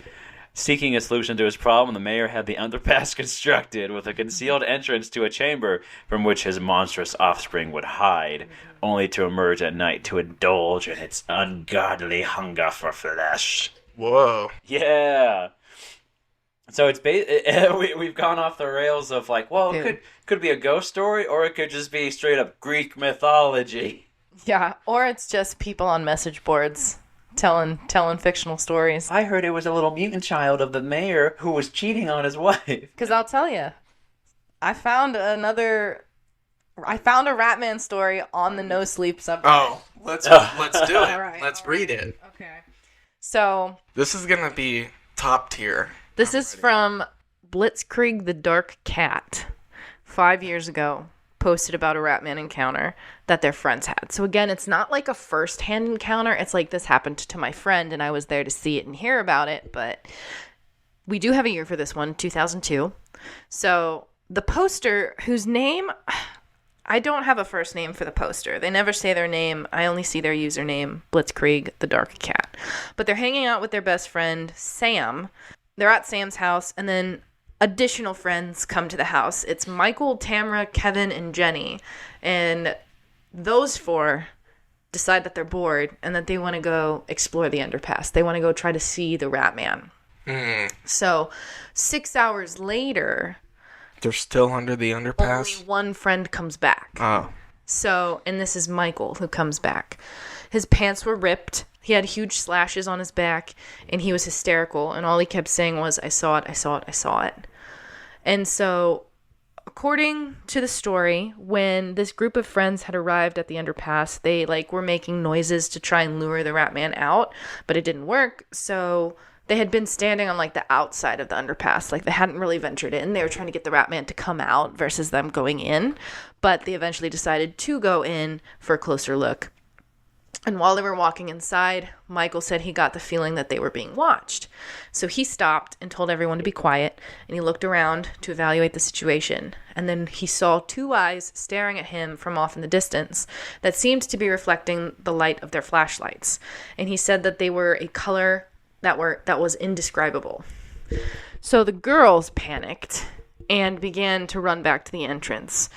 Seeking a solution to his problem, the mayor had the underpass constructed with a concealed entrance to a chamber from which his monstrous offspring would hide, only to emerge at night to indulge in its ungodly hunger for flesh. Whoa. Yeah. So it's we've gone off the rails of like, well, it could be a ghost story, or it could just be straight up Greek mythology. Yeah, or it's just people on message boards telling fictional stories. I heard it was a little mutant child of the mayor who was cheating on his wife. Because I'll tell you, I found a Ratman story on the No Sleep subreddit. Oh, let's do it. All right, let's read it. Okay. So This is gonna be top tier. this is from Blitzkrieg the Dark Cat. 5 years ago, posted about a Ratman encounter that their friends had. So again, it's not like a first-hand encounter. It's like this happened to my friend and I was there to see it and hear about it. But we do have a year for this one, 2002. So the poster, whose name, I don't have a first name for the poster. They never say their name. I only see their username, Blitzkrieg the Dark Cat. But they're hanging out with their best friend, Sam. They're at Sam's house, and then additional friends come to the house. It's Michael, Tamara, Kevin, and Jenny. And those 4 decide that they're bored and that they want to go explore the underpass. They want to go try to see the Ratman. So 6 hours later, they're still under the underpass? only one friend comes back. Oh. So, and this is Michael who comes back. His pants were ripped. He had huge slashes on his back, and he was hysterical. And all he kept saying was, I saw it, I saw it, I saw it. And so, according to the story, when this group of friends had arrived at the underpass, they were making noises to try and lure the Ratman out, but it didn't work. So they had been standing on the outside of the underpass. They hadn't really ventured in. They were trying to get the Ratman to come out versus them going in. But they eventually decided to go in for a closer look. And while they were walking inside, Michael said he got the feeling that they were being watched. So he stopped and told everyone to be quiet, and he looked around to evaluate the situation. And then he saw 2 eyes staring at him from off in the distance that seemed to be reflecting the light of their flashlights. And he said that they were a color that was indescribable. So the girls panicked and began to run back to the entrance.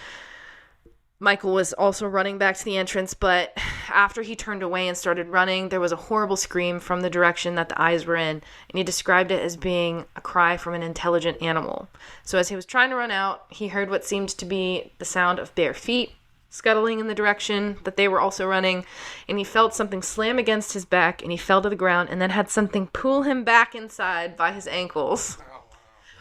Michael was also running back to the entrance, but after he turned away and started running, there was a horrible scream from the direction that the eyes were in, and he described it as being a cry from an intelligent animal. So as he was trying to run out, he heard what seemed to be the sound of bare feet scuttling in the direction that they were also running, and he felt something slam against his back, and he fell to the ground, and then had something pull him back inside by his ankles.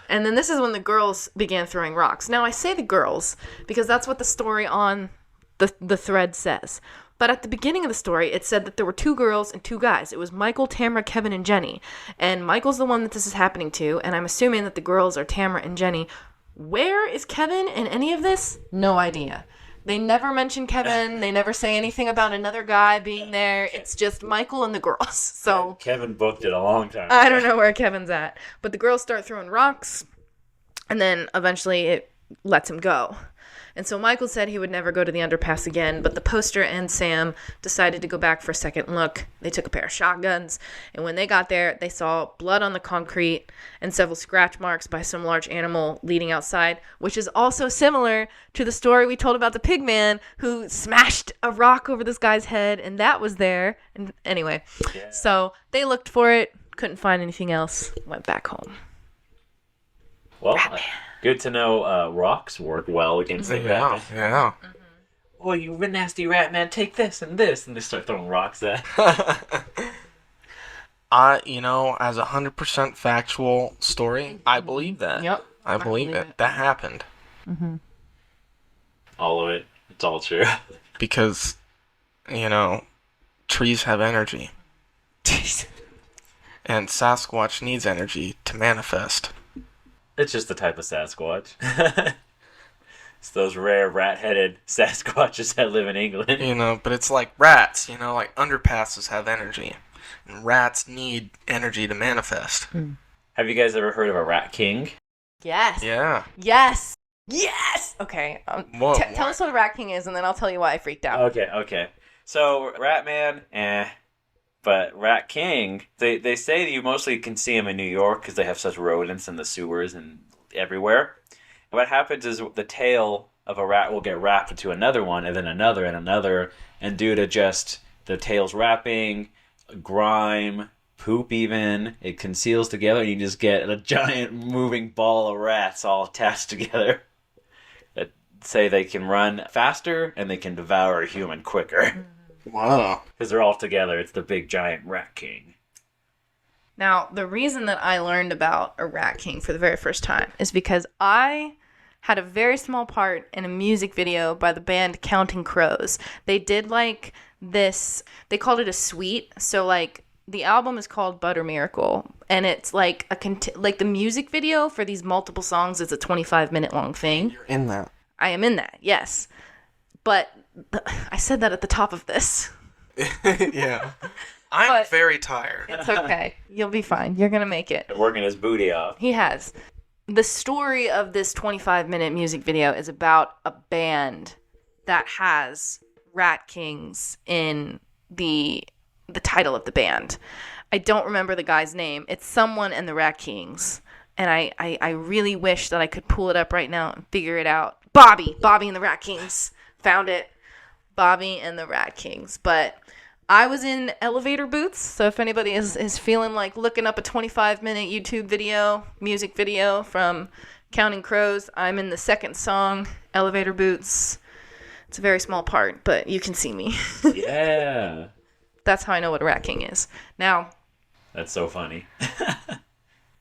And then this is when the girls began throwing rocks. Now, I say the girls because that's what the story on the thread says. But at the beginning of the story, it said that there were 2 girls and 2 guys. It was Michael, Tamara, Kevin, and Jenny. And Michael's the one that this is happening to, and I'm assuming that the girls are Tamara and Jenny. Where is Kevin in any of this? No idea. They never mention Kevin. They never say anything about another guy being there. It's just Michael and the girls. So Kevin booked it a long time ago. I don't know where Kevin's at. But the girls start throwing rocks, and then eventually it lets him go. And so Michael said he would never go to the underpass again, but the poster and Sam decided to go back for a second look. They took a pair of shotguns, and when they got there, they saw blood on the concrete and several scratch marks by some large animal leading outside, which is also similar to the story we told about the Pigman who smashed a rock over this guy's head, and that was there. And anyway, So they looked for it, couldn't find anything else, went back home. Well, good to know rocks work well against the Ratman. Yeah. Oh, you nasty Ratman, take this and this. And they start throwing rocks at. As a 100% factual story, I believe that. Yep. I believe it. That happened. Mm-hmm. All of it. It's all true. Because, trees have energy. And Sasquatch needs energy to manifest. It's just the type of Sasquatch. It's those rare rat-headed Sasquatches that live in England. But it's like rats, like underpasses have energy. And rats need energy to manifest. Have you guys ever heard of a rat king? Yes. Yeah. Yes. Yes. Okay. Tell us what a rat king is, and then I'll tell you why I freaked out. Okay. So, Ratman, but Rat King, they say that you mostly can see them in New York because they have such rodents in the sewers and everywhere. What happens is the tail of a rat will get wrapped into another one, and then another, and another, and due to just the tail's wrapping, grime, poop even, it conceals together, and you just get a giant moving ball of rats all attached together that say they can run faster and they can devour a human quicker. Wow. Because they're all together. It's the big giant Rat King. Now, the reason that I learned about a rat king for the very first time is because I had a very small part in a music video by the band Counting Crows. They did this, they called it a suite. So the album is called Butter Miracle, and it's like the music video for these multiple songs is a 25-minute long thing. You're in that. I am in that, yes. But I said that at the top of this. Yeah. I'm very tired. It's okay. You'll be fine. You're going to make it. Working his booty off. He has. The story of this 25-minute music video is about a band that has Rat Kings in the title of the band. I don't remember the guy's name. It's someone and the Rat Kings. and I really wish that I could pull it up right now and figure it out. Bobby and the Rat Kings. Found it. Bobby and the Rat Kings. But I was in elevator booths, so if anybody is feeling like looking up a 25-minute YouTube video, music video from Counting Crows, I'm in the second song, elevator booths. It's a very small part, but you can see me. Yeah. That's how I know what a Rat King is. Now, that's so funny.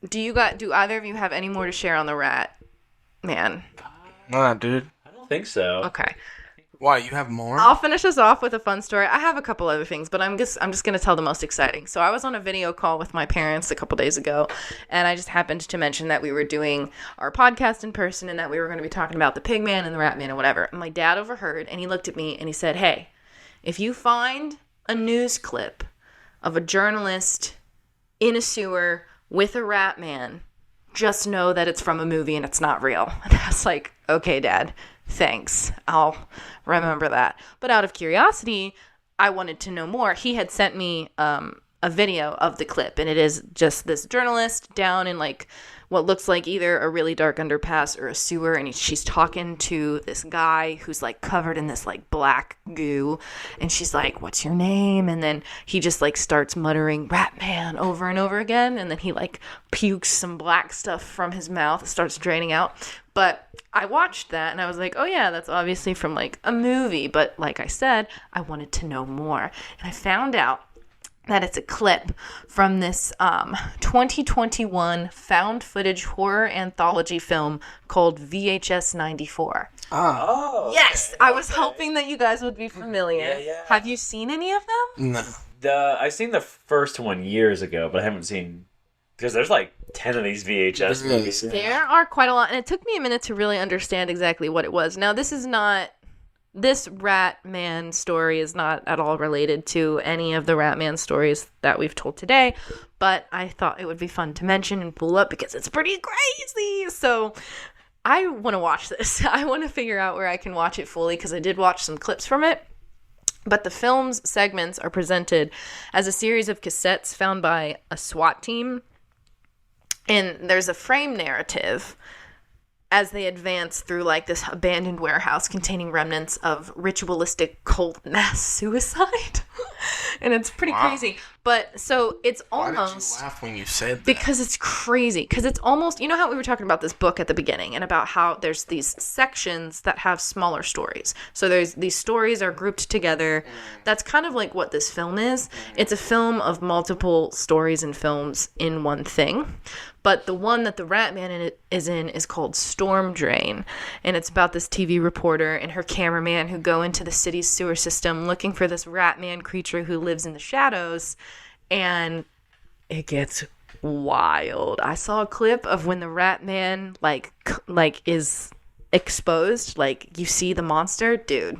do either of you have any more to share on the Rat Man? Nah, dude. I don't think so. Okay. Why, you have more? I'll finish us off with a fun story. I have a couple other things, but I'm just going to tell the most exciting. So I was on a video call with my parents a couple days ago, and I just happened to mention that we were doing our podcast in person and that we were going to be talking about the Pigman and the Ratman and whatever. And my dad overheard, and he looked at me and he said, "Hey, if you find a news clip of a journalist in a sewer with a Ratman, just know that it's from a movie and it's not real." And I was like, "Okay, Dad. Thanks. I'll remember that." But out of curiosity, I wanted to know more. He had sent me a video of the clip, and it is just this journalist down in like what looks like either a really dark underpass or a sewer, and she's talking to this guy who's like covered in this like black goo, and she's like, "What's your name?" And then he just like starts muttering "Ratman" over and over again, and then he like pukes some black stuff from his mouth. It starts draining out. But I watched that and I was like, oh yeah, that's obviously from like a movie. But like I said, I wanted to know more. And I found out that it's a clip from this 2021 found footage horror anthology film called VHS 94. Oh. Yes, I was hoping that you guys would be familiar. Yeah. Have you seen any of them? No. I've seen the first one years ago, but I haven't seen, because there's like 10 of these VHS movies. There are quite a lot, and it took me a minute to really understand exactly what it was. Now, this Ratman story is not at all related to any of the Ratman stories that we've told today, but I thought it would be fun to mention and pull up because it's pretty crazy. So I want to watch this. I want to figure out where I can watch it fully because I did watch some clips from it. But the film's segments are presented as a series of cassettes found by a SWAT team. And there's a frame narrative as they advance through like this abandoned warehouse containing remnants of ritualistic cult mass suicide. And it's pretty crazy. But so it's almost... Why did you laugh when you said that? Because it's crazy. Because it's almost... You know how we were talking about this book at the beginning and about how there's these sections that have smaller stories. So there's these stories are grouped together. That's kind of like what this film is. It's a film of multiple stories and films in one thing. But the one that the Ratman is in is called Storm Drain. And it's about this TV reporter and her cameraman who go into the city's sewer system looking for this Ratman creature who lives in the shadows. And it gets wild. I saw a clip of when the Ratman like is exposed. Like you see the monster. Dude.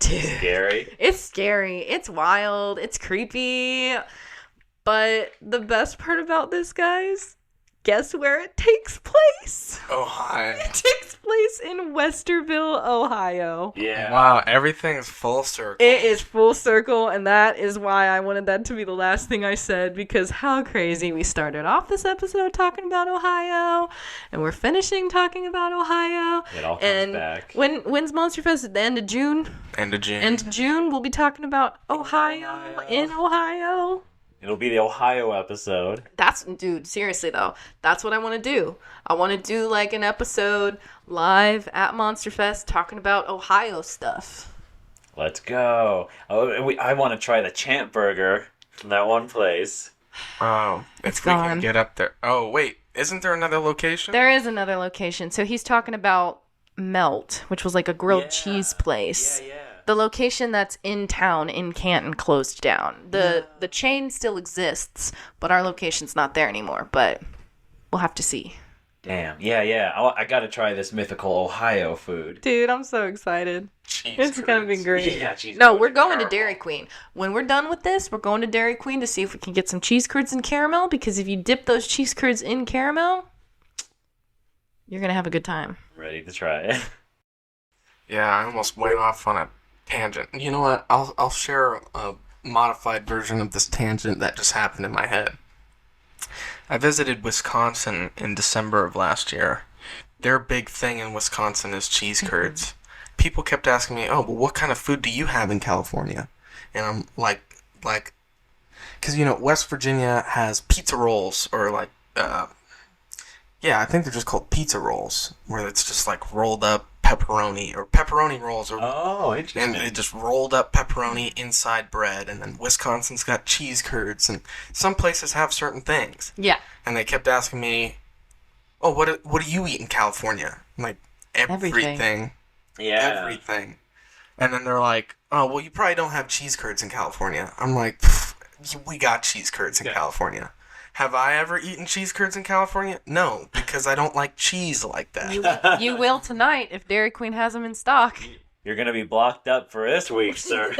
Scary. It's scary. It's wild. It's creepy. But the best part about this, guys... Guess where it takes place? Ohio. It takes place in Westerville, Ohio. Yeah. Wow, everything's full circle. It is full circle, and that is why I wanted that to be the last thing I said, because how crazy. We started off this episode talking about Ohio, and we're finishing talking about Ohio. It all comes back. When's Monster Fest? At the end of June? End of June. End of June, we'll be talking about Ohio. In Ohio. It'll be the Ohio episode. Dude, seriously though, that's what I want to do. I want to do like an episode live at Monster Fest talking about Ohio stuff. Let's go. I want to try the Champ Burger from that one place. Oh, if we can get up there. Oh, wait, isn't there another location? There is another location. So he's talking about Melt, which was like a grilled cheese place. Yeah. The location that's in town in Canton closed down. The chain still exists, but our location's not there anymore. But we'll have to see. Damn. Yeah. I gotta try this mythical Ohio food. Dude, I'm so excited. It's gonna be great. Yeah, cheese No, curds we're and going to caramel. Dairy Queen. When we're done with this, we're going to Dairy Queen to see if we can get some cheese curds and caramel. Because if you dip those cheese curds in caramel, you're gonna have a good time. Ready to try it. Yeah, I almost went off on a tangent. You know what? I'll share a modified version of this tangent that just happened in my head. I visited Wisconsin in December of last year. Their big thing in Wisconsin is cheese curds. People kept asking me, "Oh, but what kind of food do you have in California?" And I'm like, because West Virginia has pizza rolls, or I think they're just called pizza rolls, where it's just like rolled up pepperoni, or pepperoni rolls, or interesting. and they just rolled up pepperoni inside bread. And then Wisconsin's got cheese curds, and some places have certain things. Yeah. And they kept asking me, "Oh, what do you eat in California?" I'm like, everything. Yeah. Everything. And then they're like, "Oh, well, you probably don't have cheese curds in California." I'm like, we got cheese curds in California. Have I ever eaten cheese curds in California? No, because I don't like cheese like that. You will tonight if Dairy Queen has them in stock. You're going to be blocked up for this week, sir.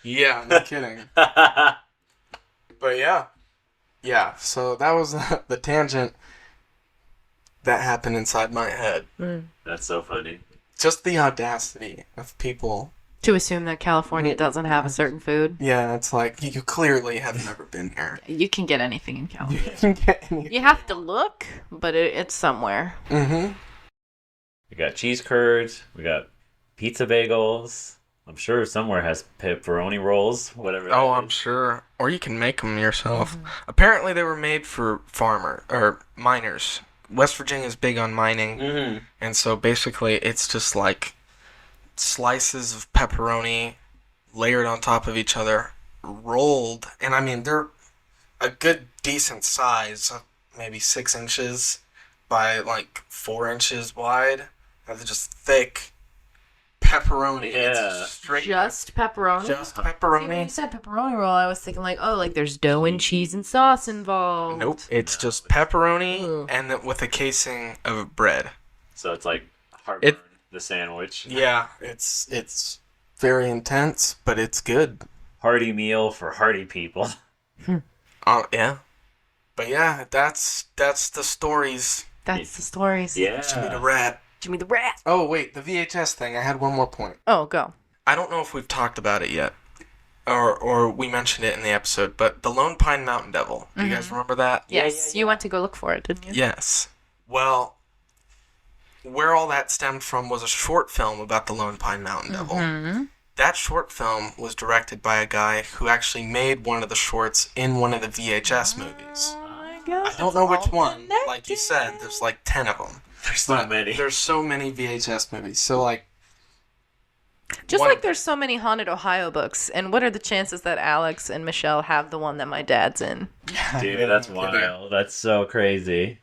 Yeah, no kidding. But yeah. Yeah, so that was the tangent that happened inside my head. That's so funny. Just the audacity of people. To assume that California doesn't have a certain food. Yeah, it's like, you clearly have never been here. You can get anything in California. You can get anything. You have to look, but it's somewhere. Mm-hmm. We got cheese curds. We got pizza bagels. I'm sure somewhere has pepperoni rolls, whatever. Oh, I'm sure. Or you can make them yourself. Apparently they were made for miners. West Virginia's big on mining. And so basically it's just like slices of pepperoni layered on top of each other, rolled. And I mean, they're a good, decent size, maybe 6 inches by like 4 inches wide. And they're just thick pepperoni. Yeah. It's straight Just pepperoni? Just See, when pepperoni. you said pepperoni roll, I was thinking like there's dough and cheese and sauce involved. Nope. It's just pepperoni and then with a casing of bread. So it's like heartburn, the sandwich. Yeah, it's very intense, but it's good. Hearty meal for hearty people. Yeah. But yeah, that's the stories. That's the stories. Yeah. Jimmy the Rat. Jimmy the Rat. Oh, wait, the VHS thing. I had one more point. Oh, go. I don't know if we've talked about it yet, or we mentioned it in the episode, but the Lone Pine Mountain Devil. Do you guys remember that? Yes, you went to go look for it, didn't you? Yes. Well, where all that stemmed from was a short film about the Lone Pine Mountain Devil. That short film was directed by a guy who actually made one of the shorts in one of the VHS movies. Oh my gosh. I don't know which one. Like you said, there's like 10 of them. There's so many. There's so many VHS movies. So like, Just like there's so many Haunted Ohio books, and what are the chances that Alex and Michelle have the one that my dad's in? Dude, that's wild. That's so crazy.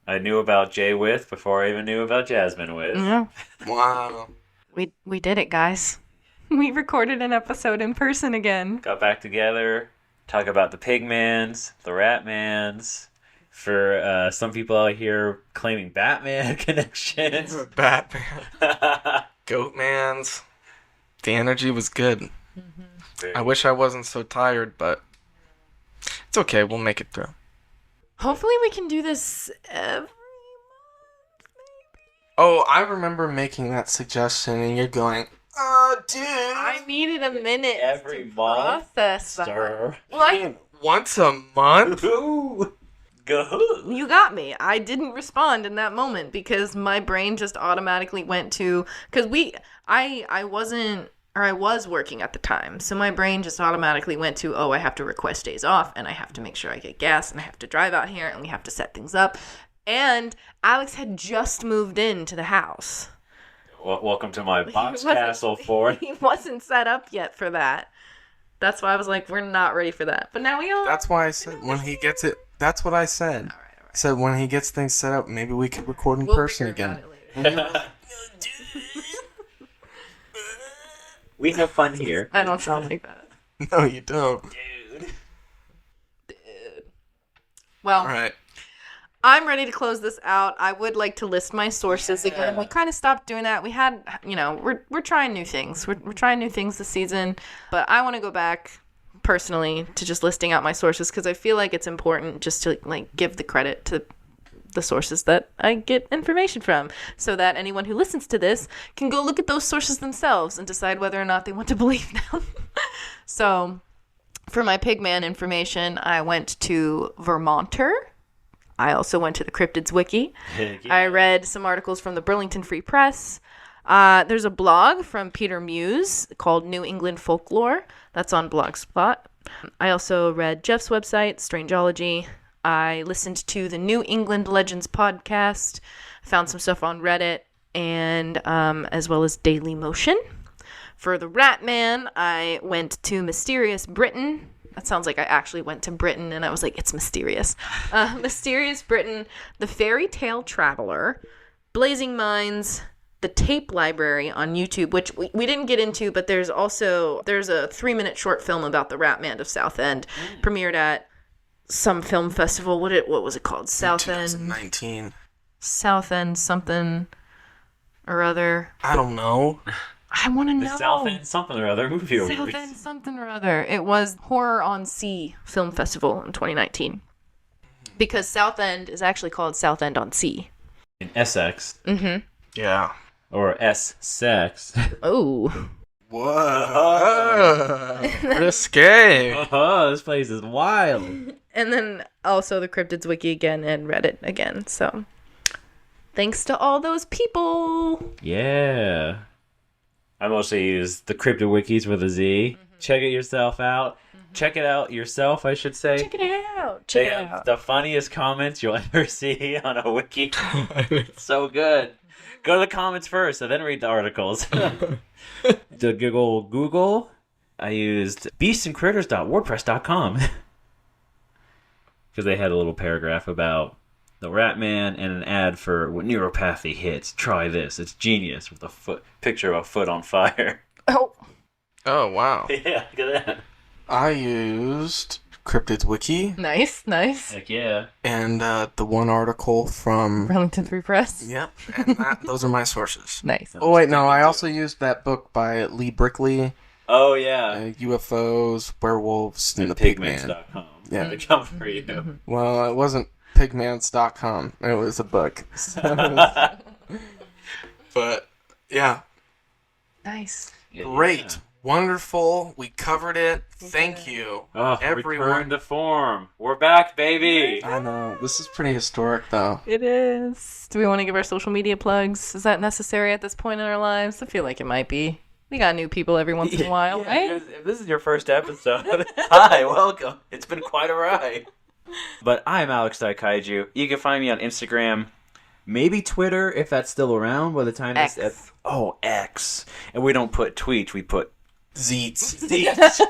I knew about Jay With before I even knew about Jasmine With. Yeah. wow. We did it, guys. We recorded an episode in person again. Got back together, talk about the Pigmans, the Ratmans. For some people out here claiming Batman connections. Batman. Goatmans. The energy was good. I wish I wasn't so tired, but it's okay. We'll make it through. Hopefully we can do this every Oh, I remember making that suggestion, and you're going, "Oh, dude." I needed a minute Every to month, process that. sir. Well, Once a month? Ooh. Go. you got me. I didn't respond in that moment because my brain just automatically went to because I was working at the time, so my brain just automatically went to I have to request days off, and I have to make sure I get gas, and I have to drive out here, and we have to set things up. And Alex had just moved into the house. Well, welcome to my box castle fort. He wasn't set up yet for that. That's why I was like, we're not ready for that. But now we are. That's why I said when he gets it. That's what I said. All right. I said when he gets things set up, maybe we could record in person again. We have fun here. I don't sound like that. No, you don't. Dude. Well, All right. I'm ready to close this out. I would like to list my sources again. We kind of stopped doing that. We had, we're trying new things. We're trying new things this season, but I want to go back personally to just listing out my sources because I feel like it's important just to give the credit to the sources that I get information from so that anyone who listens to this can go look at those sources themselves and decide whether or not they want to believe them. So For my Pigman information, I went to Vermonter. I also went to the Cryptids Wiki. I read some articles from the Burlington Free Press. There's a blog from Peter Muse called New England Folklore. That's on Blogspot. I also read Jeff's website, Strangeology. I listened to the New England Legends podcast. Found some stuff on Reddit, and as well as Daily Motion. For the Ratman, I went to Mysterious Britain. That sounds like I actually went to Britain, and I was like, it's mysterious. Mysterious Britain, The Fairy Tale Traveler, Blazing Minds, The Tape Library on YouTube, which we didn't get into, but there's a 3-minute short film about the Ratman of Southend, premiered at some film festival. What was it called? Southend 2019. Southend something or other. I don't know. I want to know. The Southend something or other movie awards. Southend something or other. It was Horror on Sea Film Festival in 2019. Because Southend is actually called Southend on Sea. In Essex. Mm-hmm. Yeah. Or S-sex. Oh. Whoa. Risque. Oh, this place is wild. And then also the Cryptids Wiki again and Reddit again. So thanks to all those people. Yeah. I mostly use the Cryptid Wikis with a Z. Check it yourself out. Check it out yourself, I should say. Check it out. They have the funniest comments you'll ever see on a wiki. It's so good. Go to the comments first and then read the articles. To Google, I used beastsandcritters.wordpress.com because they had a little paragraph about the Ratman and an ad for when neuropathy hits. Try this. It's genius with a picture of a foot on fire. Oh. Oh, wow. Yeah, look at that. I used Cryptids Wiki. Nice. Heck yeah. And the one article from... Burlington Free Press. Yep. And those are my sources. Nice. Oh, wait, no. I also used that book by Lee Brickley. Oh, yeah. UFOs, Werewolves, and the Pigman. Pigmans.com. Yeah. They come for you. Well, it wasn't pigmans.com. It was a book. But, yeah. Nice. Great. Wonderful. We covered it. Thank you. Oh, everyone. return to form. We're back, baby. I know. This is pretty historic, though. It is. Do we want to give our social media plugs? Is that necessary at this point in our lives? I feel like it might be. We got new people every once in a while, right? If this is your first episode, hi, welcome. It's been quite a ride. But I'm Alex Daikaiju. You can find me on Instagram, maybe Twitter, if that's still around by the time X. this... X. And we don't put tweets, we put Zeets. Zeets.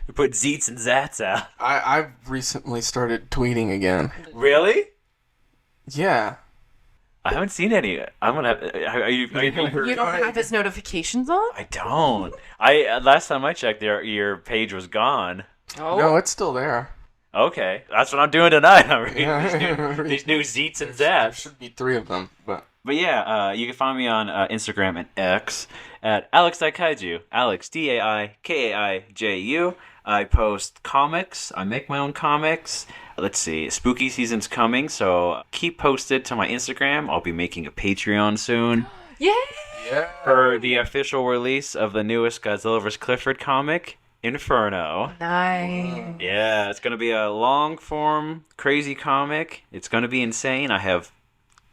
We put Zeets and Zats out. I've recently started tweeting again. Really? Yeah. I haven't seen any. I'm gonna have... Are you You don't have his notifications on? I don't. Last time I checked, your page was gone. Oh. No, it's still there. Okay, that's what I'm doing tonight. I'm reading Yeah. these new Zeets and There Zats. should be 3 of them, but... But yeah, you can find me on Instagram and X at Alex Daikaiju. Alex, Daikaiju. I post comics. I make my own comics. Let's see, spooky season's coming, so keep posted to my Instagram. I'll be making a Patreon soon. Yay! Yeah. For the official release of the newest Godzilla vs. Clifford comic, Inferno. Nice. Yeah, it's going to be a long-form, crazy comic. It's going to be insane. I have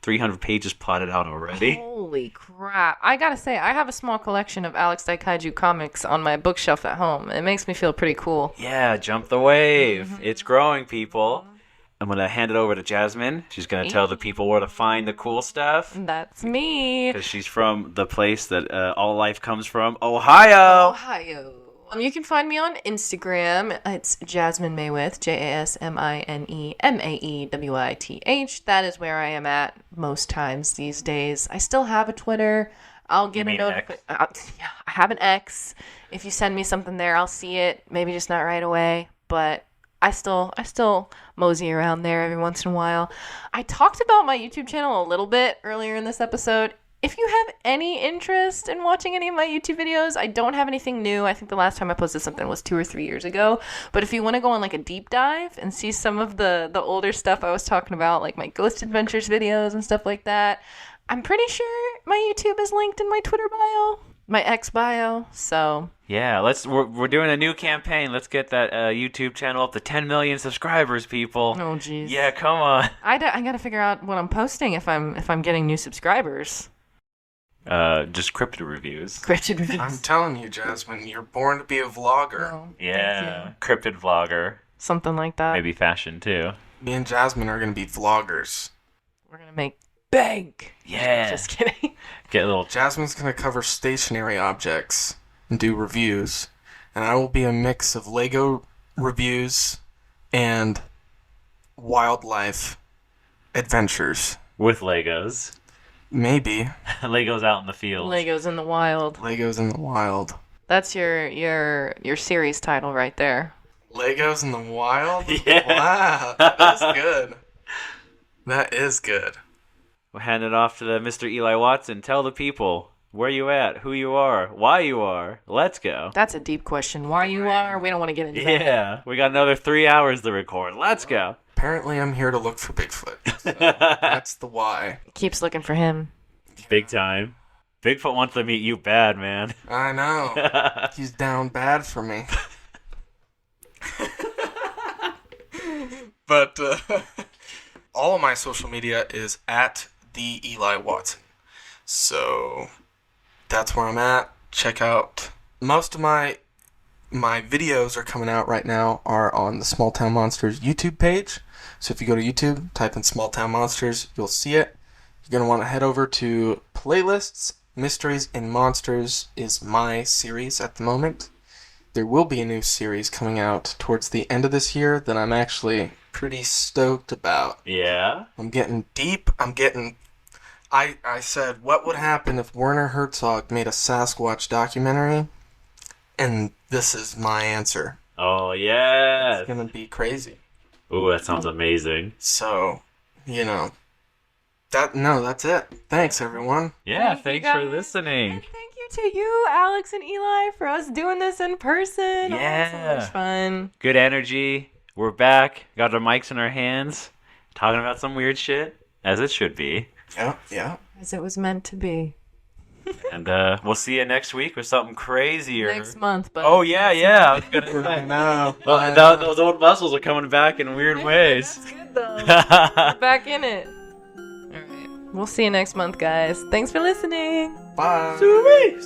300 pages plotted out already. Holy crap. I gotta say, I have a small collection of Alex Daikaiju comics on my bookshelf at home. It makes me feel pretty cool. Yeah, jump the wave. It's growing, people. I'm going to hand it over to Jasmine. She's going to tell the people where to find the cool stuff. That's me. Because she's from the place that all life comes from, Ohio. Ohio. You can find me on Instagram. It's Jasmine Maywith, JasmineMaewith. That is where I am at most times these days. I still have a Twitter. I'll get a notification. Yeah, I have an X. If you send me something there, I'll see it. Maybe just not right away, but I still mosey around there every once in a while. I talked about my YouTube channel a little bit earlier in this episode. If you have any interest in watching any of my YouTube videos, I don't have anything new. I think the last time I posted something was 2 or 3 years ago. But if you want to go on like a deep dive and see some of the older stuff I was talking about, like my Ghost Adventures videos and stuff like that, I'm pretty sure my YouTube is linked in my Twitter bio. my ex bio. So Yeah, we're doing a new campaign. Let's get that YouTube channel up to 10 million subscribers, people. oh jeez. Yeah, come on. I gotta figure out what I'm posting if I'm getting new subscribers. Just cryptid reviews. Cryptid reviews. I'm telling you, Jasmine, you're born to be a vlogger. Oh, Yeah, cryptid vlogger. something like that. Maybe fashion too. Me and Jasmine are gonna be vloggers. We're gonna make bank. Yeah. Just kidding. Get a little. Jasmine's gonna cover stationary objects and do reviews, and I will be a mix of Lego reviews and wildlife adventures. With Legos. Maybe Legos out in the field. Legos in the wild. Legos in the wild. That's your series title right there. Legos in the wild? Yeah. Wow, that is good. That is good. We'll hand it off to Mr. Eli Watson. Tell the people where you at, who you are, why you are. Let's go. That's a deep question. Why you are? We don't want to get into that. Yeah, we got another 3 hours to record. Let's go. Apparently, I'm here to look for Bigfoot. So that's the why. Keeps looking for him. Big time. Bigfoot wants to meet you bad, man. I know. He's down bad for me. But all of my social media is at the Eli Watson. So that's where I'm at. Check out most of my videos are coming out right now are on the Small Town Monsters YouTube page. So if you go to YouTube, type in Small Town Monsters, you'll see it. You're going to want to head over to playlists. Mysteries and Monsters is my series at the moment. There will be a new series coming out towards the end of this year that I'm actually pretty stoked about. Yeah? I'm getting deep. I said, what would happen if Werner Herzog made a Sasquatch documentary? And this is my answer. Oh, yes. It's going to be crazy. Ooh, that sounds amazing. So, that's it. Thanks, everyone. Yeah, Thank you, thanks for guys. listening. And thank you to you, Alex and Eli, for us doing this in person. Yeah. Oh, so much fun. Good energy. We're back. Got our mics in our hands. Talking about some weird shit. As it should be. Yeah. As it was meant to be. And we'll see you next week with something crazier. Next month, but Oh, yeah. I was going to I say. know. Well, those old muscles are coming back in weird ways. that's good though. We're back in it. All right. We'll see you next month, guys. Thanks for listening. Bye. Sweet.